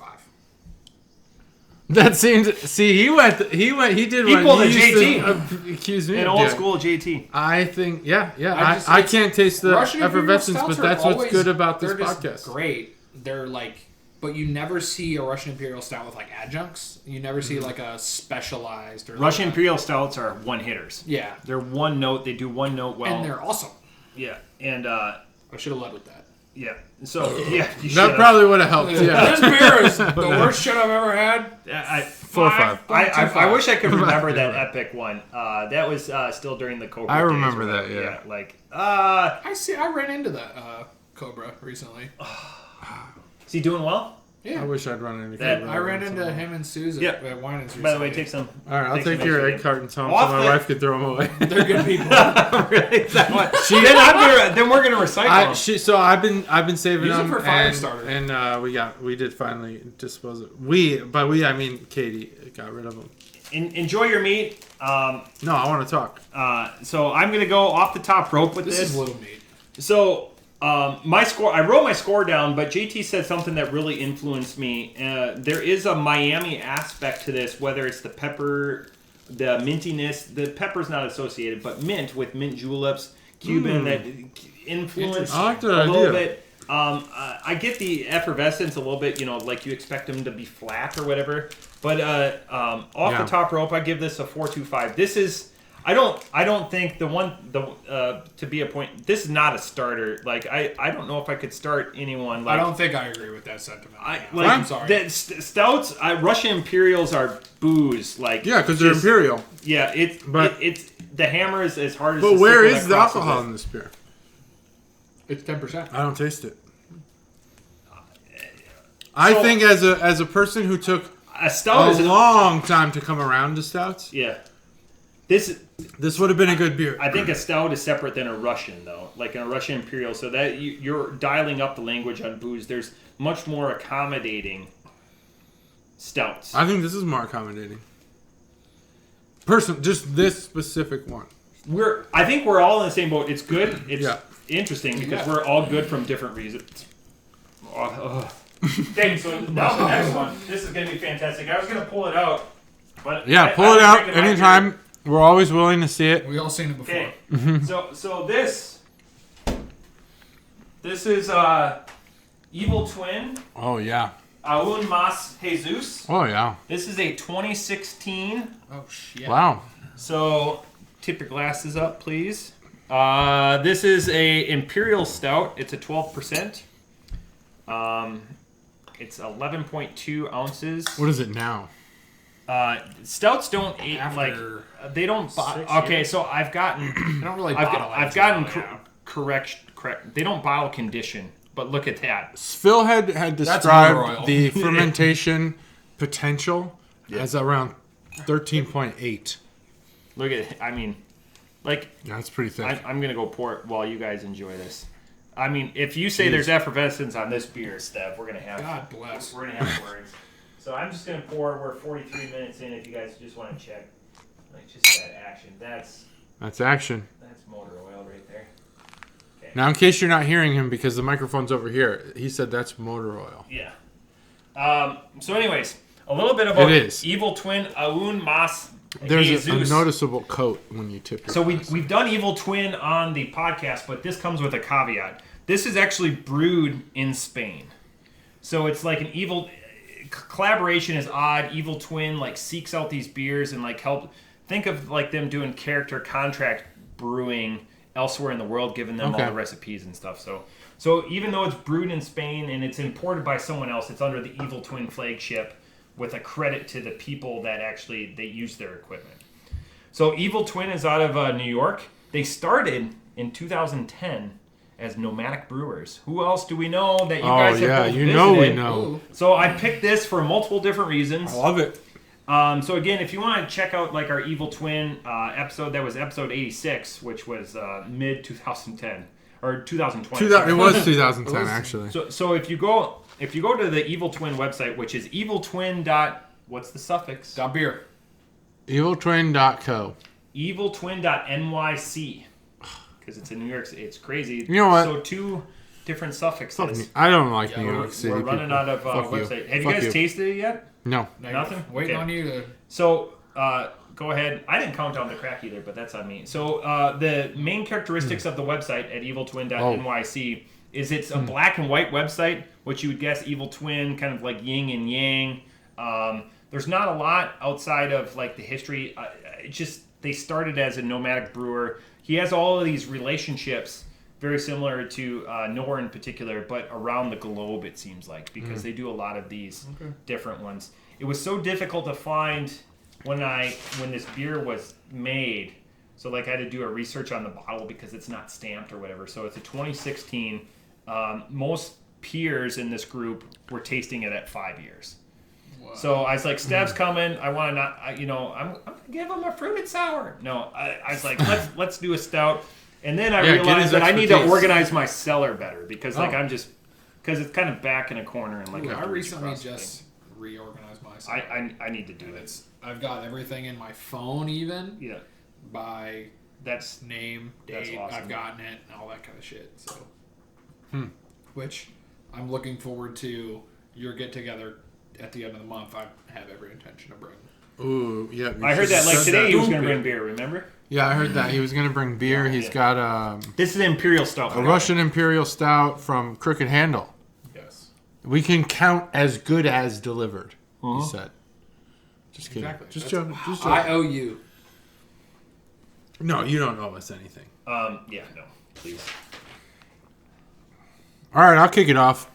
That seems. See, he did equal what to he used JT. to accuse me An of old doing. school JT. I think, yeah. I I can't taste the Russian Imperial effervescence, Stouts but are that's what's always- good about this they're just podcast. Great. They're like, but you never see a Russian Imperial Stout with like adjuncts. You never see like a specialized or Russian like Imperial Stouts are one hitters. Yeah, They're one note. They do one note well. and they're awesome. Yeah, and I should have led with that. yeah. So yeah, you That should've. probably would have helped. Yeah. This beer is the worst shit I've ever had. 4 or 5. I wish I could remember that epic one. That was still during the Cobra. I days remember or that, whatever. yeah. Like I ran into that Cobra recently. is he doing well? Yeah, I wish I'd run into That- Cobra I ran once in a into while. him and Susan Yep. at Wine and By the way, take some. All right, I'll take some take your extra egg in. cartons home Off so my the- wife could throw them away. They're good people. Really? Is that what? Then we're gonna recycle. So I've been saving Use them them for fire and, starter. and we did finally dispose of. By we I mean Katie got rid of them. Enjoy your meat. No, I want to talk. So I'm gonna go off the top rope with This this. is little meat. So my score, I wrote my score down, but JT said something that really influenced me. There is a Miami aspect to this, whether it's the pepper, the mintiness. The pepper's not associated, but mint with mint juleps, Cuban that influence I like that a little idea. bit. I get the effervescence a little bit, like you expect them to be flat or whatever. But off the top rope, I give this a 4.25. This is. I don't think to be a point. This is not a starter. Like I don't know if I could start anyone. Like, I don't think I agree with that sentiment. I'm sorry. Stouts. Russian Imperials are booze. Like Yeah, because they're Imperial. Yeah, it's the hammer is as hard as. But the where sickle is that the crosses alcohol it. in this beer? It's 10%. I don't taste it. I think as a person who took A stout is a long time to come around to stouts, yeah. this would have been a good beer. I think a stout is separate than a Russian, though. Like in a Russian Imperial, so that you're dialing up the language on booze. There's much more accommodating stouts. I think this is more accommodating. Just this specific one. I think we're all in the same boat. It's good. It's interesting because Yeah. we're all good from different reasons. Okay, so now the next one. This is going to be fantastic. I was going to pull it out, but Pull it out anytime. We're always willing to see it. We all seen it before. Okay, so this is Evil Twin. Oh yeah. Aun Mas A Jesus. Oh yeah. This is a 2016. Oh shit. Wow. So tip your glasses up, please. This is a Imperial Stout. It's a 12%. It's 11.2 ounces. What is it now? Stouts don't age After they don't. 6 Okay, years? so I've gotten. I don't really. I've gotten correct. They don't bottle condition, but look at that. Phil had motor oil. described the fermentation potential as around 13.8. Look at it. I mean, like Yeah, that's pretty thick. I'm gonna go pour it while you guys enjoy this. I mean, if you say there's effervescence on this beer, Stev, we're gonna have. God bless. We're gonna have words. So I'm just gonna pour. We're 43 minutes in. If you guys just want to check, like just that action. That's action. motor oil right there. Okay. Now, in case you're not hearing him because the microphone's over here, he said that's motor oil. Yeah. So, anyways, a little bit about It is. Evil Twin Aun Mas A There's Jesus. a noticeable coat when you tip your So glass. we've done Evil Twin on the podcast, but this comes with a caveat. This is actually brewed in Spain. So it's like an evil collaboration is odd. Evil Twin like seeks out these beers and like help. Think of like them doing character contract brewing elsewhere in the world, giving them all the recipes and stuff. So even though it's brewed in Spain and it's imported by someone else, it's under the Evil Twin flagship with a credit to the people that actually they use their equipment. So Evil Twin is out of New York. They started in 2010 as Nomadic Brewers. Who else do we know that you guys have both you know we visited? know. So I picked this for multiple different reasons. I love it. So again, if you want to check out like our Evil Twin episode, that was episode 86, which was mid 2010 or 2020. It was 2010 actually. So if you go to the Evil Twin website, which is eviltwin. What's the suffix? .beer. Eviltwin.co. Eviltwin.nyc. Because it's in New York. It's crazy. You know what? So 2 different suffixes. I don't like New York City. We're running out of website. Have you guys tasted it yet? No. Nothing? Waiting on you to... So, go ahead. I didn't count down the crack either, but that's on me. So, the main characteristics of the website at eviltwin.nyc is it's a black and white website, which you would guess Evil Twin, kind of like yin and yang. There's not a lot outside of like the history. They started as a nomadic brewer. He has all of these relationships very similar to Nor in particular, but around the globe it seems like, because they do a lot of these different ones. It was so difficult to find when this beer was made. So like I had to do a research on the bottle because it's not stamped or whatever. So it's a 2016. Most peers in this group were tasting it at 5 years. Wow. So I was like, Stev's coming. I want to I'm going to give him a fruited sour. No, I was like, let's do a stout. And then I realized that I need to organize my cellar better because because it's kind of back in a corner and like. I recently just reorganized my cellar. I need to do it. I've got everything in my phone even. Yeah. By that's name, date, that's awesome. I've gotten it, and all that kind of shit. So. Which I'm looking forward to your get together at the end of the month. I have every intention to bring. Ooh, yeah. I heard that like today he was going to bring beer, remember? Yeah, I heard that. He was going to bring beer. He's got this is Imperial Stout. A Russian Imperial Stout from Crooked Handle. Yes. We can count as good as delivered, he said. Just kidding. Exactly. Just joking. I owe you. No, you don't owe us anything. Yeah, no. Please. All right, I'll kick it off.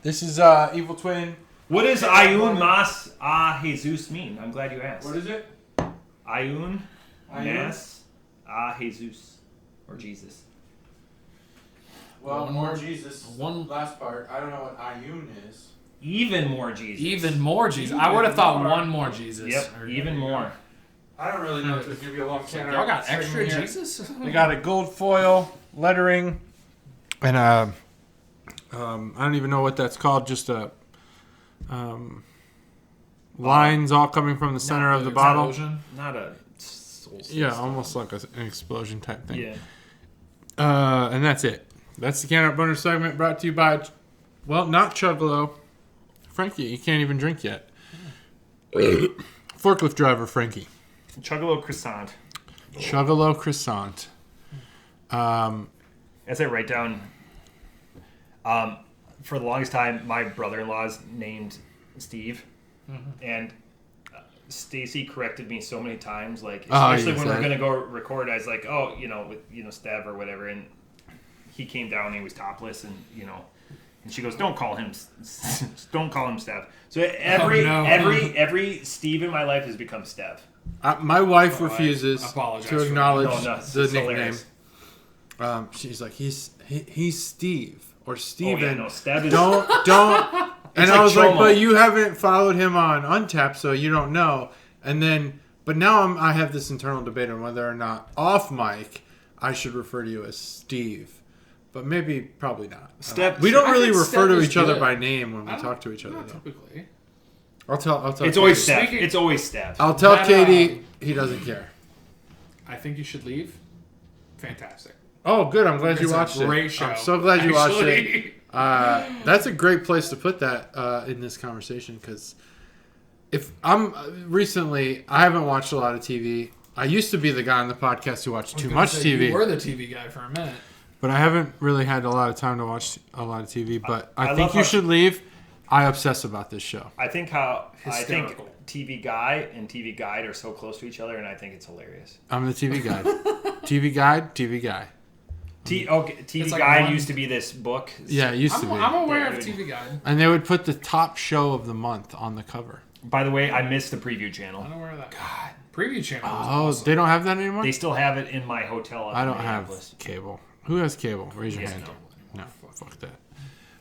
This is Evil Twin. What does Aun Mas A Jesus mean? I'm glad you asked. What is it? Aun Mas A Jesus. Or Jesus. Well, more Jesus. One last part. I don't know what Aun is. Even more Jesus. Even more Jesus. I would have thought one more Jesus. Yep, even more. I don't really know if there's going to be a long can. Y'all got extra Jesus? They got a gold foil lettering and I don't even know what that's called. Just a lines all coming from the center of the bottle. Not a soul system. Yeah, almost like an explosion type thing. Yeah. And that's it. That's the Can Art Bonus segment brought to you by, well, not Chuggalo. Frankie, you can't even drink yet. Forklift driver Frankie. Chuggalo croissant. Chuggalo croissant. As I write down, for the longest time, my brother-in-law's named Steve, and Stacy corrected me so many times, like especially when we're gonna go record. I was like, with Stev or whatever, and he came down and he was topless, and and she goes, don't call him Stev. So every Steve in my life has become Stev. My wife refuses to acknowledge the nickname. Hilarious. She's like, he's Steve or Steven. Oh, yeah, no, Stev is... Don't. And I was like, but you haven't followed him on Untapped, so you don't know. And then, but now I have this internal debate on whether or not off mic I should refer to you as Steve. But probably not. We don't really refer to each other by name when we talk to each other. Not typically. I'll tell. It's always Stev. It's always Stev. I'll tell Katie he doesn't care. I think you should leave. Fantastic. Oh, good. I'm glad you watched it. Great show. I'm so glad you watched it. That's a great place to put that in this conversation because I haven't watched a lot of TV. I used to be the guy on the podcast who watched too much TV. You were the TV guy for a minute. But I haven't really had a lot of time to watch a lot of TV. But I think you should leave. I obsess about this show. I think TV guy and TV guide are so close to each other, and I think it's hilarious. I'm the TV guide. TV guide, TV guy. TV Guide used to be this book. Yeah, it used to be. I'm aware of TV Guide. And they would put the top show of the month on the cover. By the way, I missed the preview channel. I'm aware of that. God. Preview channel. Awesome. They don't have that anymore? They still have it in my hotel. I don't have cable. Who has cable? Raise your hand. No, fuck that.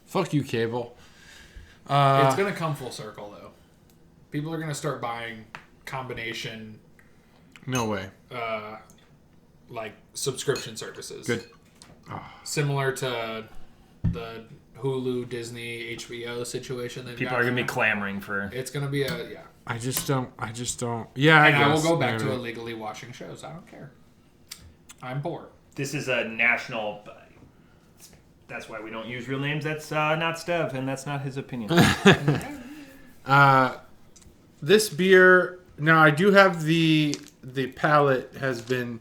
Fuck you, cable. It's going to come full circle, though. People are going to start buying combination. No way. Like subscription services. Good. Oh. Similar to the Hulu, Disney, HBO situation. People are going to be clamoring for. It's going to be yeah. I just don't. Yeah, I will go back to illegally watching shows. I don't care. I'm bored. This is a national. That's why we don't use real names. That's not Stev, and that's not his opinion. This beer. Now I do have the palate has been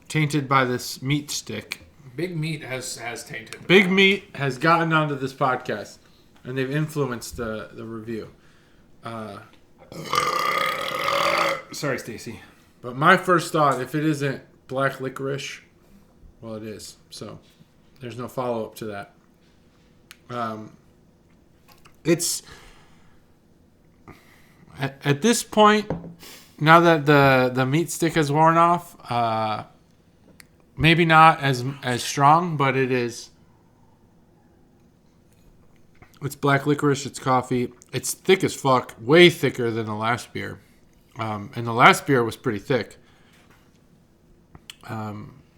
tainted by this meat stick. Big Meat has tainted. Big Meat has gotten onto this podcast, and they've influenced the review. Sorry, Stacy. But my first thought, if it isn't black licorice, well, it is. So there's no follow up to that. It's at this point, now that the meat stick has worn off. Maybe not as strong, but it is. It's black licorice. It's coffee. It's thick as fuck. Way thicker than the last beer. And the last beer was pretty thick.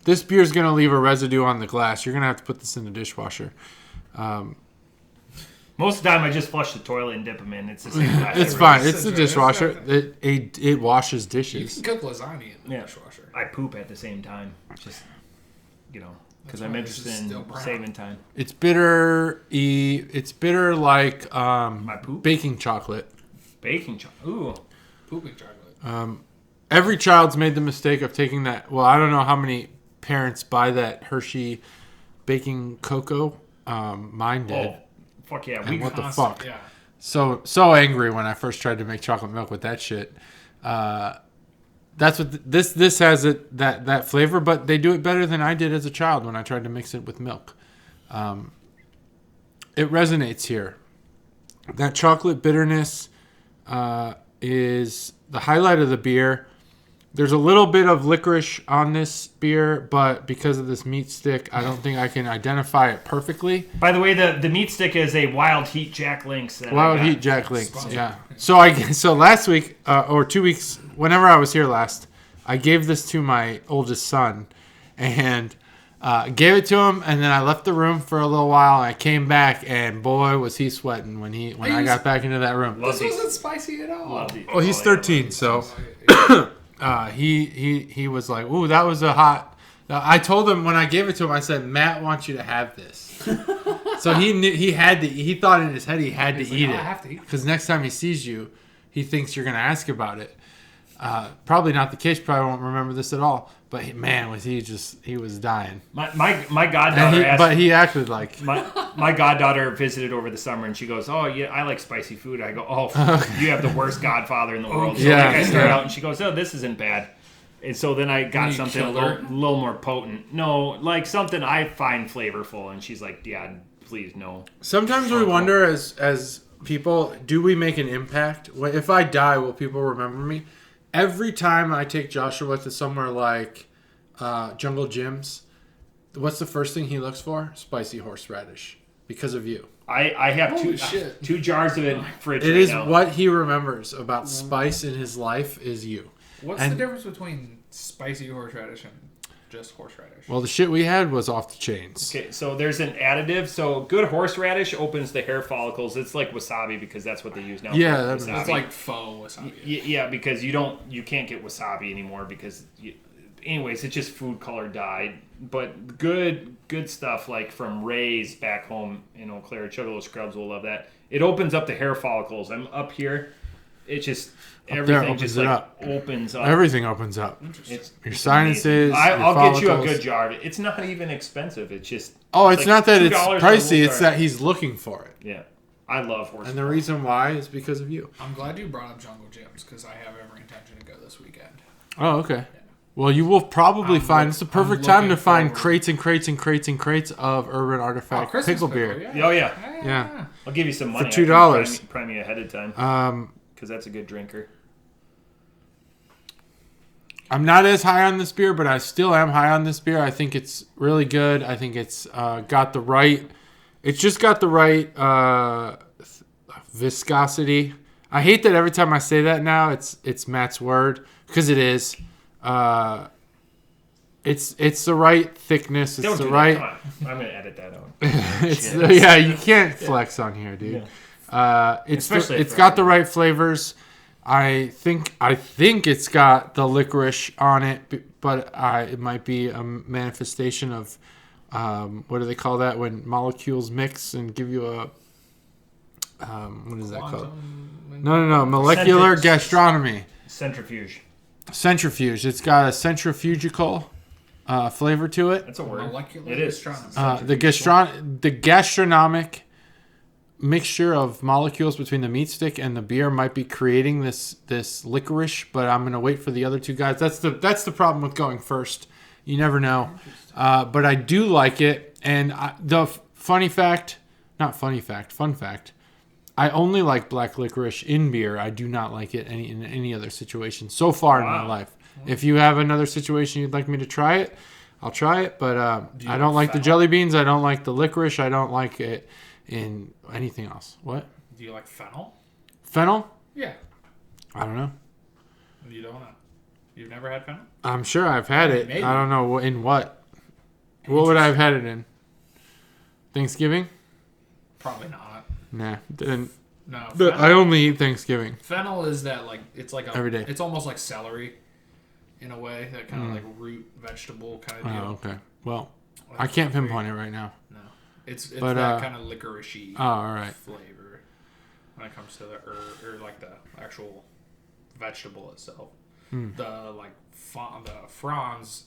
This beer is going to leave a residue on the glass. You're going to have to put this in the dishwasher. Most of the time, I just flush the toilet and dip them in. It's the same glass. It's fine. It's the dishwasher. It washes dishes. You can cook lasagna in the dishwasher. I poop at the same time. Just, because I'm interested in saving time. It's bitter. It's bitter like my poop? Baking chocolate. Baking chocolate. Ooh. Pooping chocolate. Every child's made the mistake of taking that. Well, I don't know how many parents buy that Hershey baking cocoa. Mine did. Oh, fuck yeah. And what the fuck? Yeah. So angry when I first tried to make chocolate milk with that shit. That's what this has that flavor, but they do it better than I did as a child when I tried to mix it with milk. It resonates here. That chocolate bitterness is the highlight of the beer. There's a little bit of licorice on this beer, but because of this meat stick, I don't think I can identify it perfectly. By the way, the meat stick is a Wild Heat Jack Links. Wild Heat Jack Links, yeah. So last week or 2 weeks, whenever I was here last, I gave this to my oldest son, and gave it to him, and then I left the room for a little while, and I came back, and boy, was he sweating when I got back into that room. This wasn't spicy at all. Well, he's 13, so he was like, "Ooh, that was a hot." I told him when I gave it to him, I said, "Matt wants you to have this." So he knew he had to. He thought in his head he had to eat it. I have to eat because next time he sees you, he thinks you're gonna ask about it. Probably not the case. Probably won't remember this at all. But man, he was dying. My goddaughter but he acted like my goddaughter visited over the summer, and she goes, "Oh yeah, I like spicy food." I go, "Oh, you have the worst godfather in the world." So I started out, and she goes, "Oh, this isn't bad." And so then I got something a little more potent. No, like something I find flavorful, and she's like, "Yeah, please no." Sometimes we wonder as people, do we make an impact? If I die, will people remember me? Every time I take Joshua to somewhere like Jungle Jim's, what's the first thing he looks for? Spicy horseradish. Because of you. I have two jars of it in the fridge It is now. What he remembers about spice in his life is you. What's the difference between spicy horseradish and just horseradish? Well, the shit we had was off the chains. Okay, so there's an additive. So good horseradish opens the hair follicles. It's like wasabi because that's what they use now. Yeah, it's like faux wasabi. Yeah, because you can't get wasabi anymore because, anyways, it's just food color dye. But good stuff like from Ray's back home in Eau Claire. Chugalo Scrubs will love that. It opens up the hair follicles. I'm up here. It's just everything just like opens up. Everything opens up. Your sinuses. I'll get you a good jar. It's not even expensive. It's just it's not that it's pricey. It's that he's looking for it. Yeah, I love horse. And the reason why is because of you. I'm glad you brought up Jungle Jim's because I have every intention to go this weekend. Oh, okay. Yeah. Well, you will probably find it's the perfect time to find crates and crates and crates and crates of Urban Artifact pickle beer. Yeah. Oh yeah. I'll give you some money for $2. Prime me ahead of time. Because that's a good drinker. I'm not as high on this beer, but I still am high on this beer. I think it's really good. I think it's got the right... It's just got the right viscosity. I hate that every time I say that now, it's Matt's word, because it is. It's the right thickness. It's the right. Come on. I'm gonna edit that out. Yeah, you can't flex on here, dude. Yeah. It's got the right flavors. I think it's got the licorice on it, but it might be a manifestation of what do they call that when molecules mix and give you a what is that called? No, molecular gastronomy. Centrifuge. It's got a centrifugal flavor to it. That's a word. Molecular it is. The gastronomic mixture of molecules between the meat stick and the beer might be creating this licorice, but I'm gonna wait for the other two guys. That's the problem with going first. You never know. But I do like it, and fun fact. I only like black licorice in beer. I do not like it in any other situation so far in my life. If you have another situation you'd like me to try it, I'll try it. But I don't like the jelly beans. I don't like the licorice. I don't like it in anything else. What? Do you like fennel? Fennel? Yeah. I don't know. You don't know? You've never had fennel? I'm sure I've had it. Maybe. I don't know in what. What would I have had it in? Thanksgiving? Probably not. Nah. No. I only eat Thanksgiving. Fennel is that it's like every day. It's almost like celery, in a way. That kind of like root vegetable kind of deal. Oh, okay. Well, I can't pinpoint it right now. No, it's that kind of licoricey all right. flavor when it comes to the or like the actual vegetable itself. The the fronds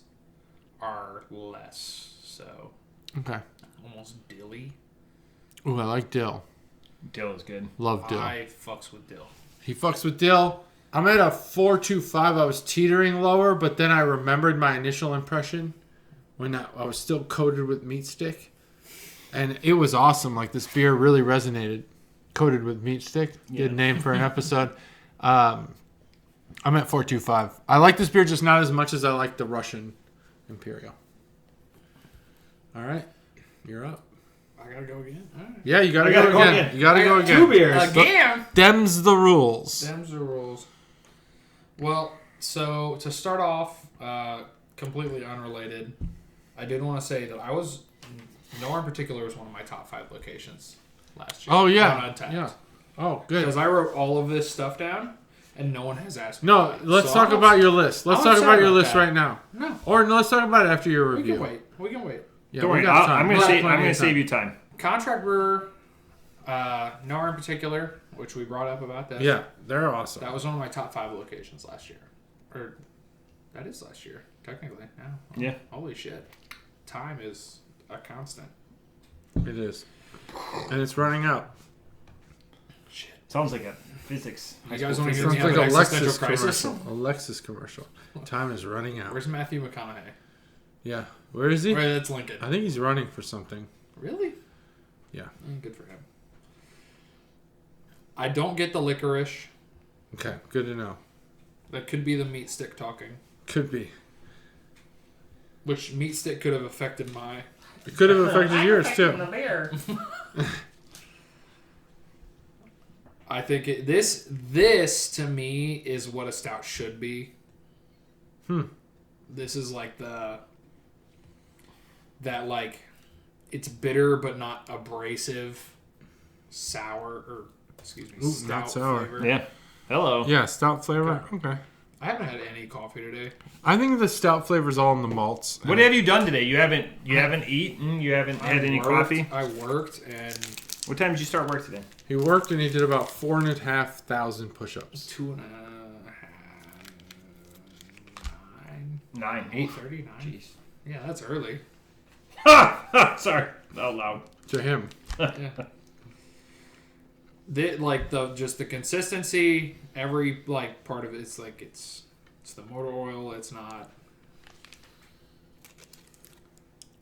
are less so. Okay. Almost dilly. Ooh, I like dill. Dill is good. Love dill. I fucks with dill. He fucks with dill. I'm at a 4.25. I was teetering lower, but then I remembered my initial impression when I was still coated with meat stick. And it was awesome. Like, this beer really resonated. Coated with meat stick. Good name for an episode. I'm at 4.25. I like this beer just not as much as I like the Russian Imperial. All right. You're up. I gotta go again. All right. Yeah, you gotta go again. You gotta go again. 2 beers. Again? Them's the rules. Them's the rules. Well, so to start off, completely unrelated, I did want to say that Nowhere in Particular was one of my top 5 locations last year. Oh, yeah. On Untapped. Yeah. Oh, good. Because I wrote all of this stuff down, and no one has asked me. No, let's talk about your list. Let's talk about your list right now. No. Or let's talk about it after your review. We can wait. Yeah, don't worry. I'm gonna save you time. Contract brewer, Nowhere in Particular, which we brought up about that. Yeah, they're awesome. That was one of my top 5 locations last year. Or, that is last year, technically. Yeah. Holy shit. Time is a constant. It is. And it's running out. Shit. Sounds like a physics. You guys want to hear Sounds me like have a an existential Lexus crisis? commercial. A Lexus commercial. Time is running out. Where's Matthew McConaughey? Yeah. Where is he? Right, that's Lincoln. I think he's running for something. Really? Yeah. Good for him. I don't get the licorice. Okay, good to know. That could be the meat stick talking. Could be. Which meat stick could have affected my... It could have affected yours, too. I think this to me is what a stout should be. This is like it's bitter but not abrasive, stout not sour. flavor. Yeah. Hello. Yeah, stout flavor. Okay. I haven't had any coffee today. I think the stout flavor's all in the malts. What have you done today? You haven't eaten? You haven't had any coffee? I worked and... What time did you start work today? He worked and he did about 4,500 push-ups. 2.5... 9. 8:30, 9. Jeez. Yeah, that's early. Sorry. Out loud. To him. Yeah. The consistency, every part of it, it's it's the motor oil. It's not,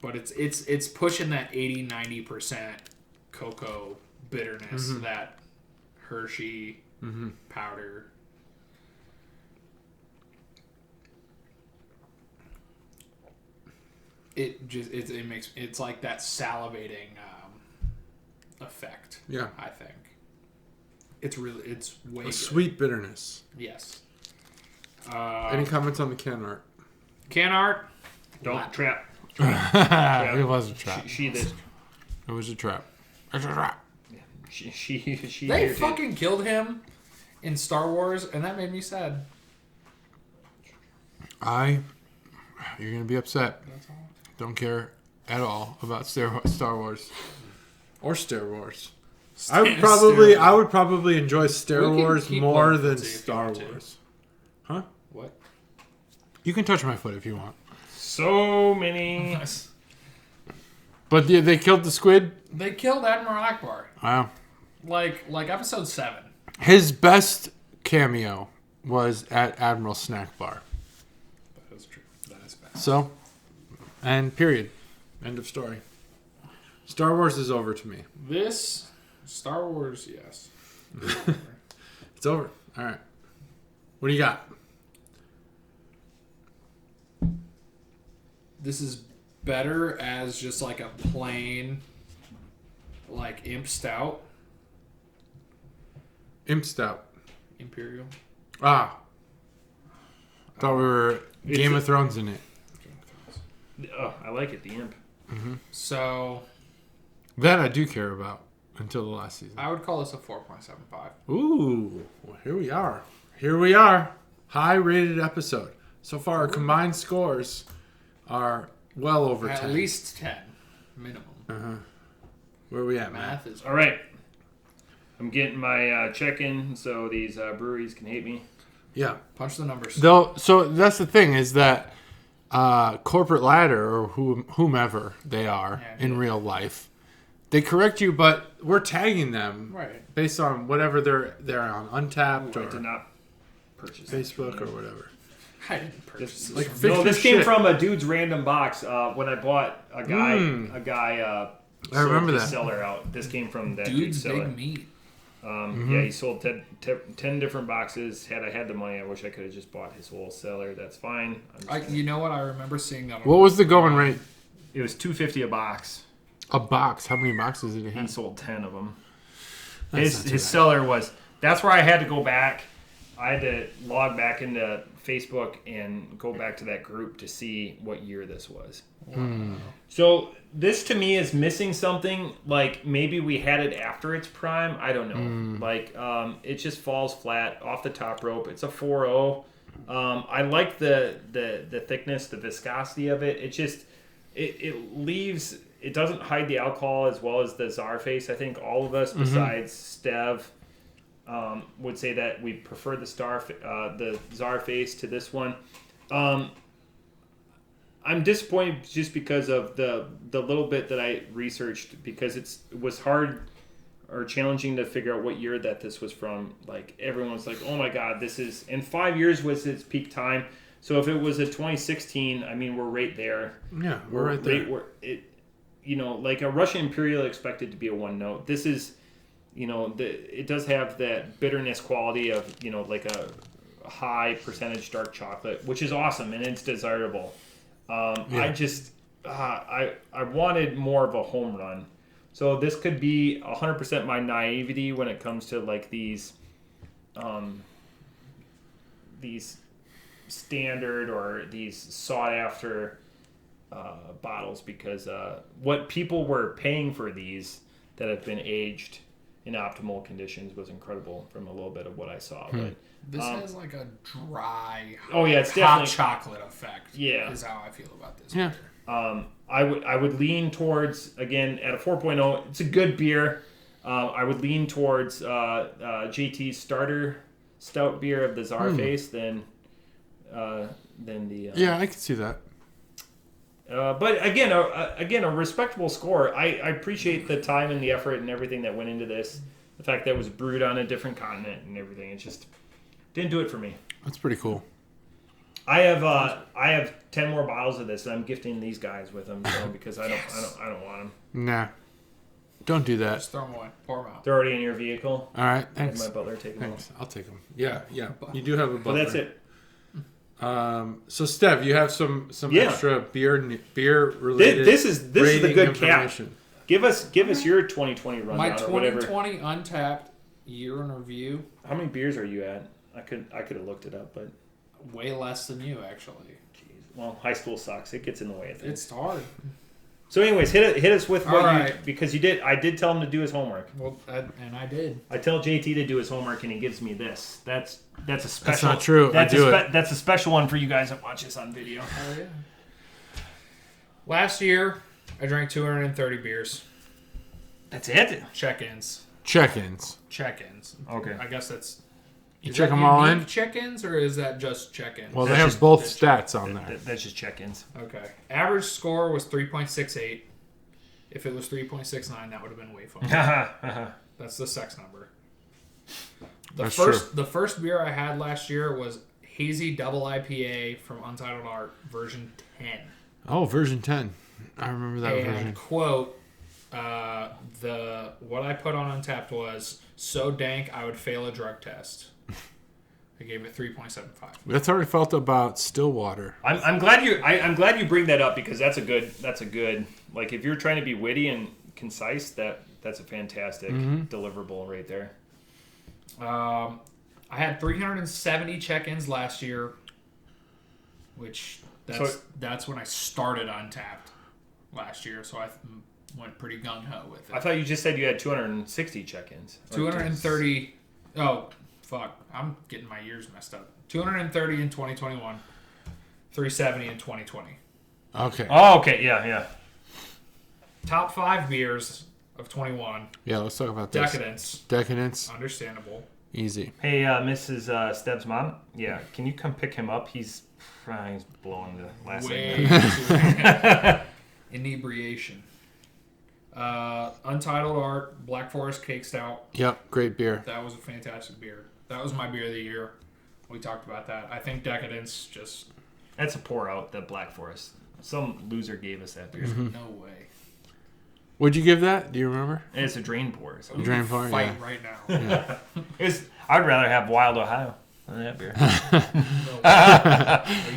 but it's pushing that 80-90% cocoa bitterness, that Hershey powder. It makes it's like that salivating effect. Yeah. I think. it's way good. Sweet bitterness. Yes. Any comments on the can art? Can art? Don't trap. It was a trap. She did. It was a trap. It's a trap. She They fucking killed him in Star Wars, and that made me sad. You're gonna be upset. That's all. Don't care at all about Star Wars or Star Wars. I would probably enjoy Star Wars more than Star Wars. Huh? What? You can touch my foot if you want. So many. But they killed the squid. They killed Admiral Akbar. Wow. Like episode 7. His best cameo was at Admiral Snack Bar. That is true. That is bad. So, and period. End of story. Star Wars is over to me. This Star Wars, yes. It's over. All right. What do you got? This is better as just like a plain, like Imp Stout. Imp Stout. Imperial. Ah. Thought we were Game of Thrones in it. Oh, I like it, the Imp. Mm-hmm. So. That I do care about until the last season. I would call this a 4.75. Ooh. Well, here we are. Here we are. High rated episode. So far, our combined scores are well over 10. At least 10. Minimum. Uh-huh. Where are we at, Math Matt? is... All right. I'm getting my check-in so these breweries can hate me. Yeah. Punch the numbers. So that's the thing is that corporate ladder or whomever they are in real life, they correct you, but we're tagging them based on whatever they're on Untapped or did not purchase Facebook or whatever. I didn't purchase this. Like no, this came from a dude's random box when I bought a guy. I remember that seller out. This came from that dude's seller. big meat. Yeah, he sold 10 different boxes. Had I had the money, I wish I could have just bought his whole cellar. That's fine. You know what? I remember seeing that. What was the going rate? It was $2.50 a box. A box? How many boxes did he have? He sold 10 of them. That's His seller was. That's where I had to go back. I had to log back into Facebook and go back to that group to see what year this was. Wow. So this to me is missing something. Like maybe we had it after its prime. I don't know. Like it just falls flat off the top rope. It's a 4.0. I like the thickness, the viscosity of it. It just it leaves. It doesn't hide the alcohol as well as the Czarface. I think all of us besides Stev would say that we prefer the Czarface to this one. I'm disappointed just because of the little bit that I researched, because it was hard or challenging to figure out what year that this was from. Like everyone was like, "Oh my God, this is," and 5 years was its peak time. So if it was a 2016, I mean, we're right there. Yeah, we're right there. Like a Russian Imperial expected to be a one note. This is, it does have that bitterness quality of, like a high percentage dark chocolate, which is awesome and it's desirable. I just, I wanted more of a home run. So this could be 100% my naivety when it comes to like these standard or these sought after bottles, because what people were paying for these that have been aged in optimal conditions was incredible from a little bit of what I saw. But this has like a dry, it's hot definitely chocolate effect. Yeah, is how I feel about this. Yeah. Beer. I would lean towards, again, at a 4.0. It's a good beer. I would lean towards JT's starter stout beer of the Czarface than the. Yeah, I can see that. But again, a respectable score. I appreciate the time and the effort and everything that went into this. The fact that it was brewed on a different continent and everything. It just didn't do it for me. That's pretty cool. I have 10 more bottles of this, and I'm gifting these guys with them, because I don't want them. Nah, don't do that. Just throw them away. Pour them out. They're already in your vehicle. All right, I have thanks. my butler take them. Thanks. I'll take them. Yeah. You do have a butler. Well, that's it. So Stev, you have some extra beer related. This is the good cap. information. Give us your 2020 rundown. My or whatever. 2020 Untapped year in review. How many beers are you at? I could have looked it up, but way less than you actually. Jeez. Well, high school sucks. It gets in the way of things. It's hard. So, anyways, hit us with what right. because you did. I did tell him to do his homework. Well, and I did. I tell JT to do his homework, and he gives me this. That's a special. That's not true. That's a special one for you guys that watch this on video. Oh yeah. Last year, I drank 230 beers. That's it. Check-ins. Check-ins. Okay. I guess that's. You check them all in? Check-ins, or is that just check-ins? Well, they have both stats on there. That's just check-ins. Okay. Average score was 3.68. If it was 3.69, that would have been way fun. That's the sex number. The first beer I had last year was Hazy Double IPA from Untitled Art, version 10. Oh, version 10. I remember that version. And quote, what I put on Untapped was, so dank I would fail a drug test. I gave it 3.75. That's how I felt about Stillwater. I'm glad you bring that up because that's a good like if you're trying to be witty and concise, that's a fantastic deliverable right there. I had 370 check-ins last year, which that's when I started Untapped last year, so I went pretty gung-ho with it. I thought you just said you had 260 check-ins. 230. Oh, fuck. I'm getting my years messed up. 230 in 2021. 370 in 2020. Okay. Oh, okay. Yeah. Top 5 beers of 21. Yeah, let's talk about this. Decadence. Understandable. Easy. Hey, Mrs. Stev's mom. Yeah, can you come pick him up? He's blowing the last segment. Inebriation. Untitled Art, Black Forest Cake Stout. Yep, great beer. That was a fantastic beer. That was my beer of the year. We talked about that. I think Decadence just... That's a pour out, the Black Forest. Some loser gave us that beer. There's no way. Would you give that? Do you remember? And it's a drain pour. So. Drain pour, fight right now. Yeah. I'd rather have Wild Ohio than that beer.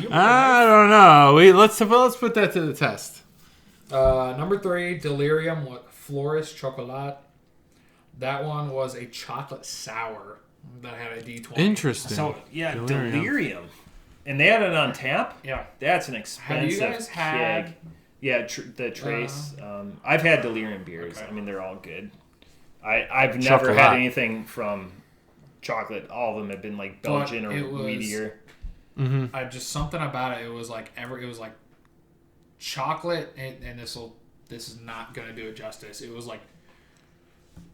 I don't know. Let's put that to the test. Number 3, Delirium with Florist Chocolat. That one was a chocolate sour that had a D20. Interesting. So, yeah, Delirium. And they had it on tap? Yeah. That's an expensive Have you guys had... keg. Yeah, the Trace. I've had Delirium beers. Okay. I mean, they're all good. I've never had anything from chocolate. All of them have been like Belgian or wheatier. Mm-hmm. Something about it. It was like chocolate, and this is not gonna do it justice. It was like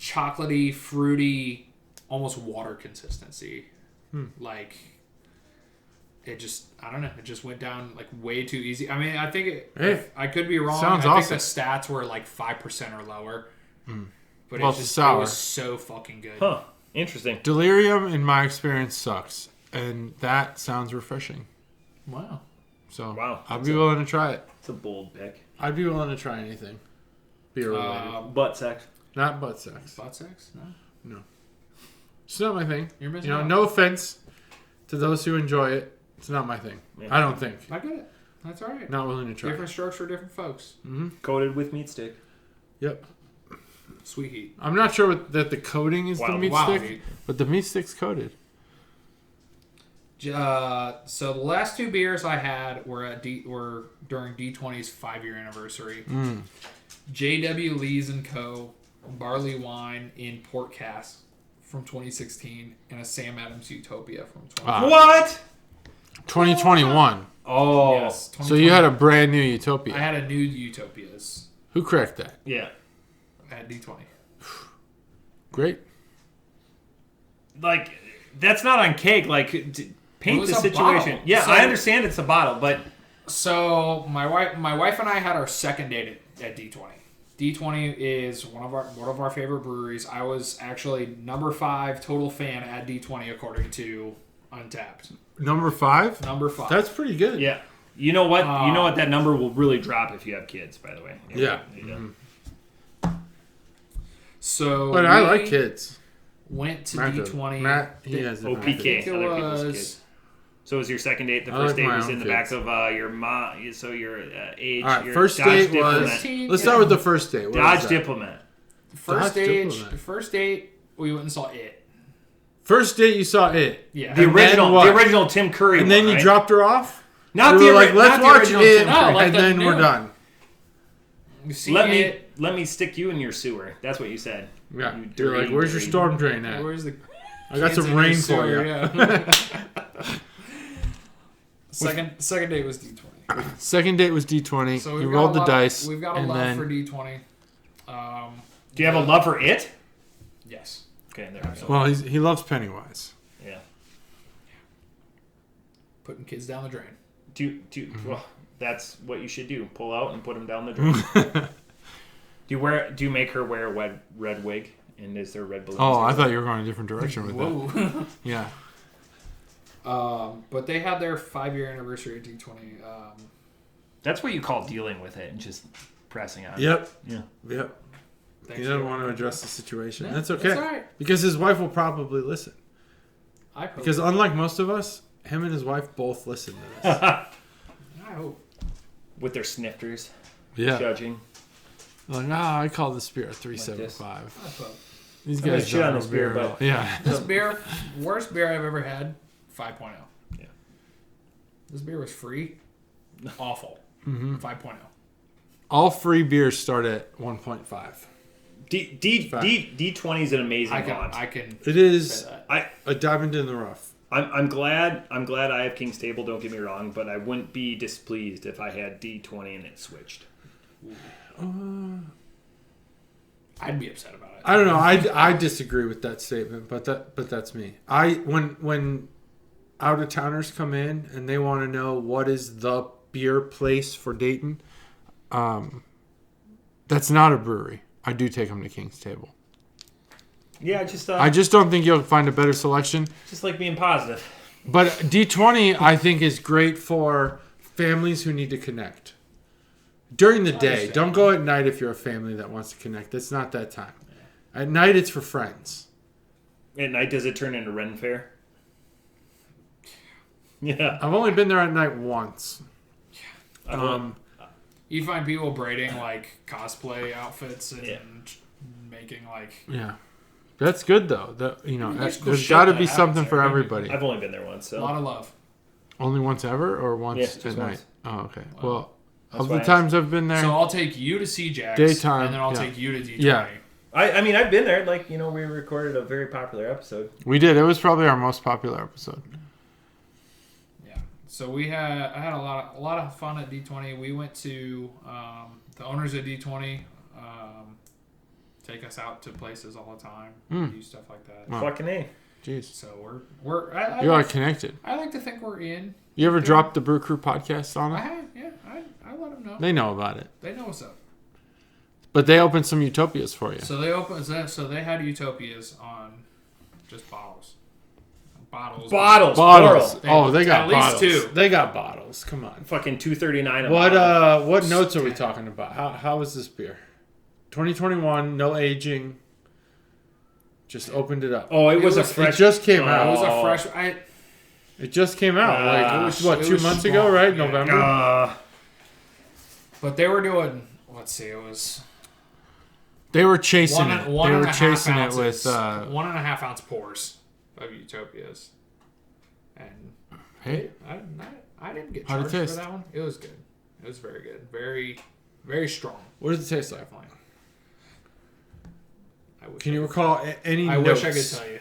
chocolatey, fruity, almost water consistency. Like I don't know. It just went down like way too easy. I mean, I think I could be wrong. Sounds I awesome. think the stats were like 5% or lower. But well, it was so fucking good. Huh. Interesting. Delirium, in my experience, sucks. And that sounds refreshing. Wow. So wow. I'd be willing to try it. It's a bold pick. I'd be willing to try anything. Beer related. Butt sex. Not butt sex. Butt sex? No. It's not my thing. You're missing out. No offense to those who enjoy it. It's not my thing. Yeah. I don't think. I get it. That's all right. Not willing to try. Different strokes for different folks. Mm-hmm. Coated with meat stick. Yep. Sweet heat. I'm not sure that the coating is the meat stick, but the meat stick's coated. So the last 2 beers I had were during D20's 5-year anniversary. J.W. Lees & Co. Barley Wine in Port Cask from 2016 and a Sam Adams Utopia from 2020. What? 2021. Oh. Yes, so you had a brand new Utopia. I had a new Utopias. Who cracked that? Yeah. I had D20. Great. Like, that's not on cake. Like, paint the situation. Yeah, so, I understand it's a bottle, but... So, my wife and I had our second date at D20. D20 is one of our favorite breweries. I was actually number 5 total fan at D20 according to Untapped. Number 5? Number 5. That's pretty good. Yeah. You know what? You know what? That number will really drop if you have kids, by the way. Yeah. Mm-hmm. So, but I like kids. Went to D20. Matt, he has OPK. Other people's kids. So it was your second date. The first date was in the back of your mom. So your age. All right, your first date was. Let's start with the first date. Dodge Diplomat. First date, we went and saw It. First date you saw it. Yeah. The original Tim Curry. And then you dropped her off. Not we the were like, let's watch it, and then we're done. You see let me stick you in your sewer. That's what you said. Yeah. You You're like, where's your storm drain at? Where's the? I got some rain for you. Yeah. Second date was D20. Second date was D20. So you rolled the dice. We've got a love for D20. Do you have a love for it? Yes. Okay, there we go. Well, he loves Pennywise. Yeah. Putting kids down the drain. Well, that's what you should do. Pull out and put them down the drain. Do you make her wear a red wig? And is there red balloons? Oh, I thought you were going a different direction with that. Yeah. But they had their 5-year anniversary at D20. That's what you call dealing with it and just pressing on. Yep. Yeah. Yep. He doesn't want to address the situation. Yeah, that's okay. That's all right. Because his wife will probably listen. Because hope. unlike most of us, him and his wife both listen to this. I hope. With their snifters. Yeah. Judging. Like, I call this beer a 375. Like These guys shit on this beer, but yeah. This beer, worst beer I've ever had, 5.0. Yeah. This beer was free. Awful. 5.0. All free beers start at 1.5. D20 is an amazing font. It is a diamond in the rough. I'm glad I have King's Table, don't get me wrong, but I wouldn't be displeased if I had D20 and it switched. I'd be upset about it. I don't know. I disagree with that statement, but that's me. When out of towners come in and they want to know what is the beer place for Dayton, that's not a brewery. I do take them to King's Table. Yeah, I just don't think you'll find a better selection. Just like being positive. But D20, I think, is great for families who need to connect. During the day. Don't go at night if you're a family that wants to connect. It's not that time. At night, it's for friends. At night, does it turn into Ren Fair? Yeah. I've only been there at night once. You find people braiding like cosplay outfits and making like... Yeah. That's good, though. There's got to be something for everybody. I've only been there once. So. A lot of love. Only once ever or once at night? Once. Oh, okay. Well, of the times I've been there... So I'll take you to CJAX. Daytime. And then I'll take you to D20. Yeah. I mean, I've been there. Like, we recorded a very popular episode. We did. It was probably our most popular episode. Yeah. So I had a lot of fun at D20. We went to the owners at D20 take us out to places all the time. Do stuff like that. Wow. Fucking A. Jeez. So we're you are connected. I like to think we're in. You ever dropped the Brew Crew podcast on it? I have, yeah. I let them know. They know about it. They know what's up. But they opened some utopias for you. So they had utopias on just bottles. Bottles. Oh, they got at least bottles. 2. They got bottles. Come on. Fucking $2.39. What notes are we talking about? How is this beer? 2021, no aging. Just opened it up. Oh, it was a fresh. It just came out. It was a fresh. It just came out. It was 2 months ago, right? Yeah. November. But they were doing. Let's see. It was. They were chasing it. They were chasing it with 1.5 ounce pours of utopias. And hey, I didn't get charged for that one. It was good. It was very good. Very, very strong. What does it taste like? Can you recall any I notes? wish I could tell you.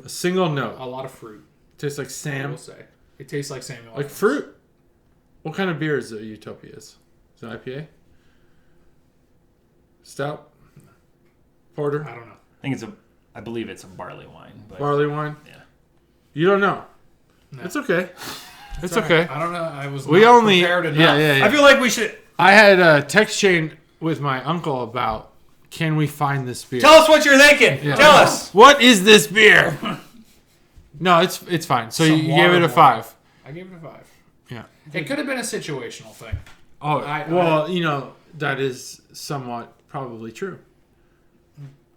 A single note. A lot of fruit. Tastes like Sam. I will say. It tastes like Samuel. Like fruit. What kind of beer is it? Utopias? Is it IPA? Stout? Porter? I don't know. I believe it's a barley wine. But barley wine? Yeah. You don't know? No. It's okay. It's right. okay. I don't know. I was prepared enough. Yeah. I feel like we should. I had a text chain with my uncle about, can we find this beer? Tell us what you're thinking. Yeah. Tell us. What is this beer? No, it's fine. So you gave it a 5. I gave it a 5. Yeah. It could have been a situational thing. Oh, that is somewhat probably true.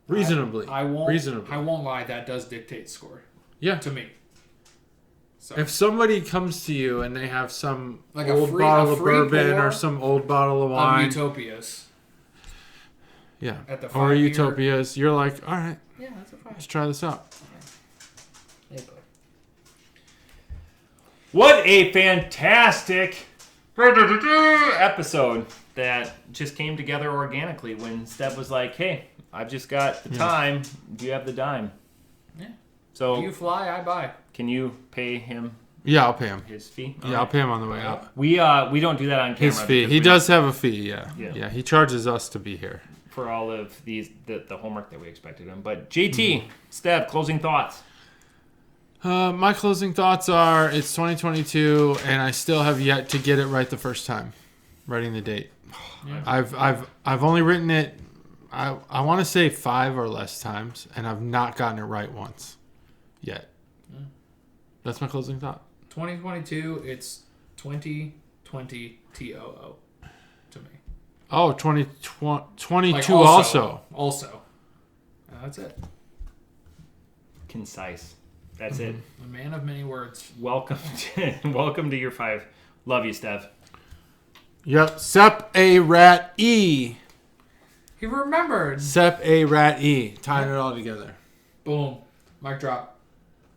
Reasonably. I won't lie. That does dictate score. Yeah. To me. So. If somebody comes to you and they have some like old bottle of bourbon or some old bottle of wine. Utopias. Yeah. At the or Utopias. You're like, all right. Yeah, that's a 5. Let's try this out. What a fantastic episode that just came together organically when Stev was like, hey, I've just got the time. Do you have the dime? Yeah. So you fly, I buy. Can you pay him? Yeah, I'll pay him. His fee? Yeah, I'll pay him on the way out. We don't do that on camera. His fee. He does have a fee, yeah. He charges us to be here. For all of the homework that we expected him. But JT, Stev, closing thoughts. My closing thoughts are it's 2022 and I still have yet to get it right the first time. Writing the date. Yeah. I've only written it I want to say 5 or less times and I've not gotten it right once yet. Yeah. That's my closing thought. 2022, it's 2020 TOO to me. Oh, 2022 like also. Also. That's it. Concise. That's it. A man of many words. Welcome to your 5. Love you, Stev. Yep. Sep A Rat E. He remembered. Sep A Rat E. Tying it all together. Boom. Mic drop.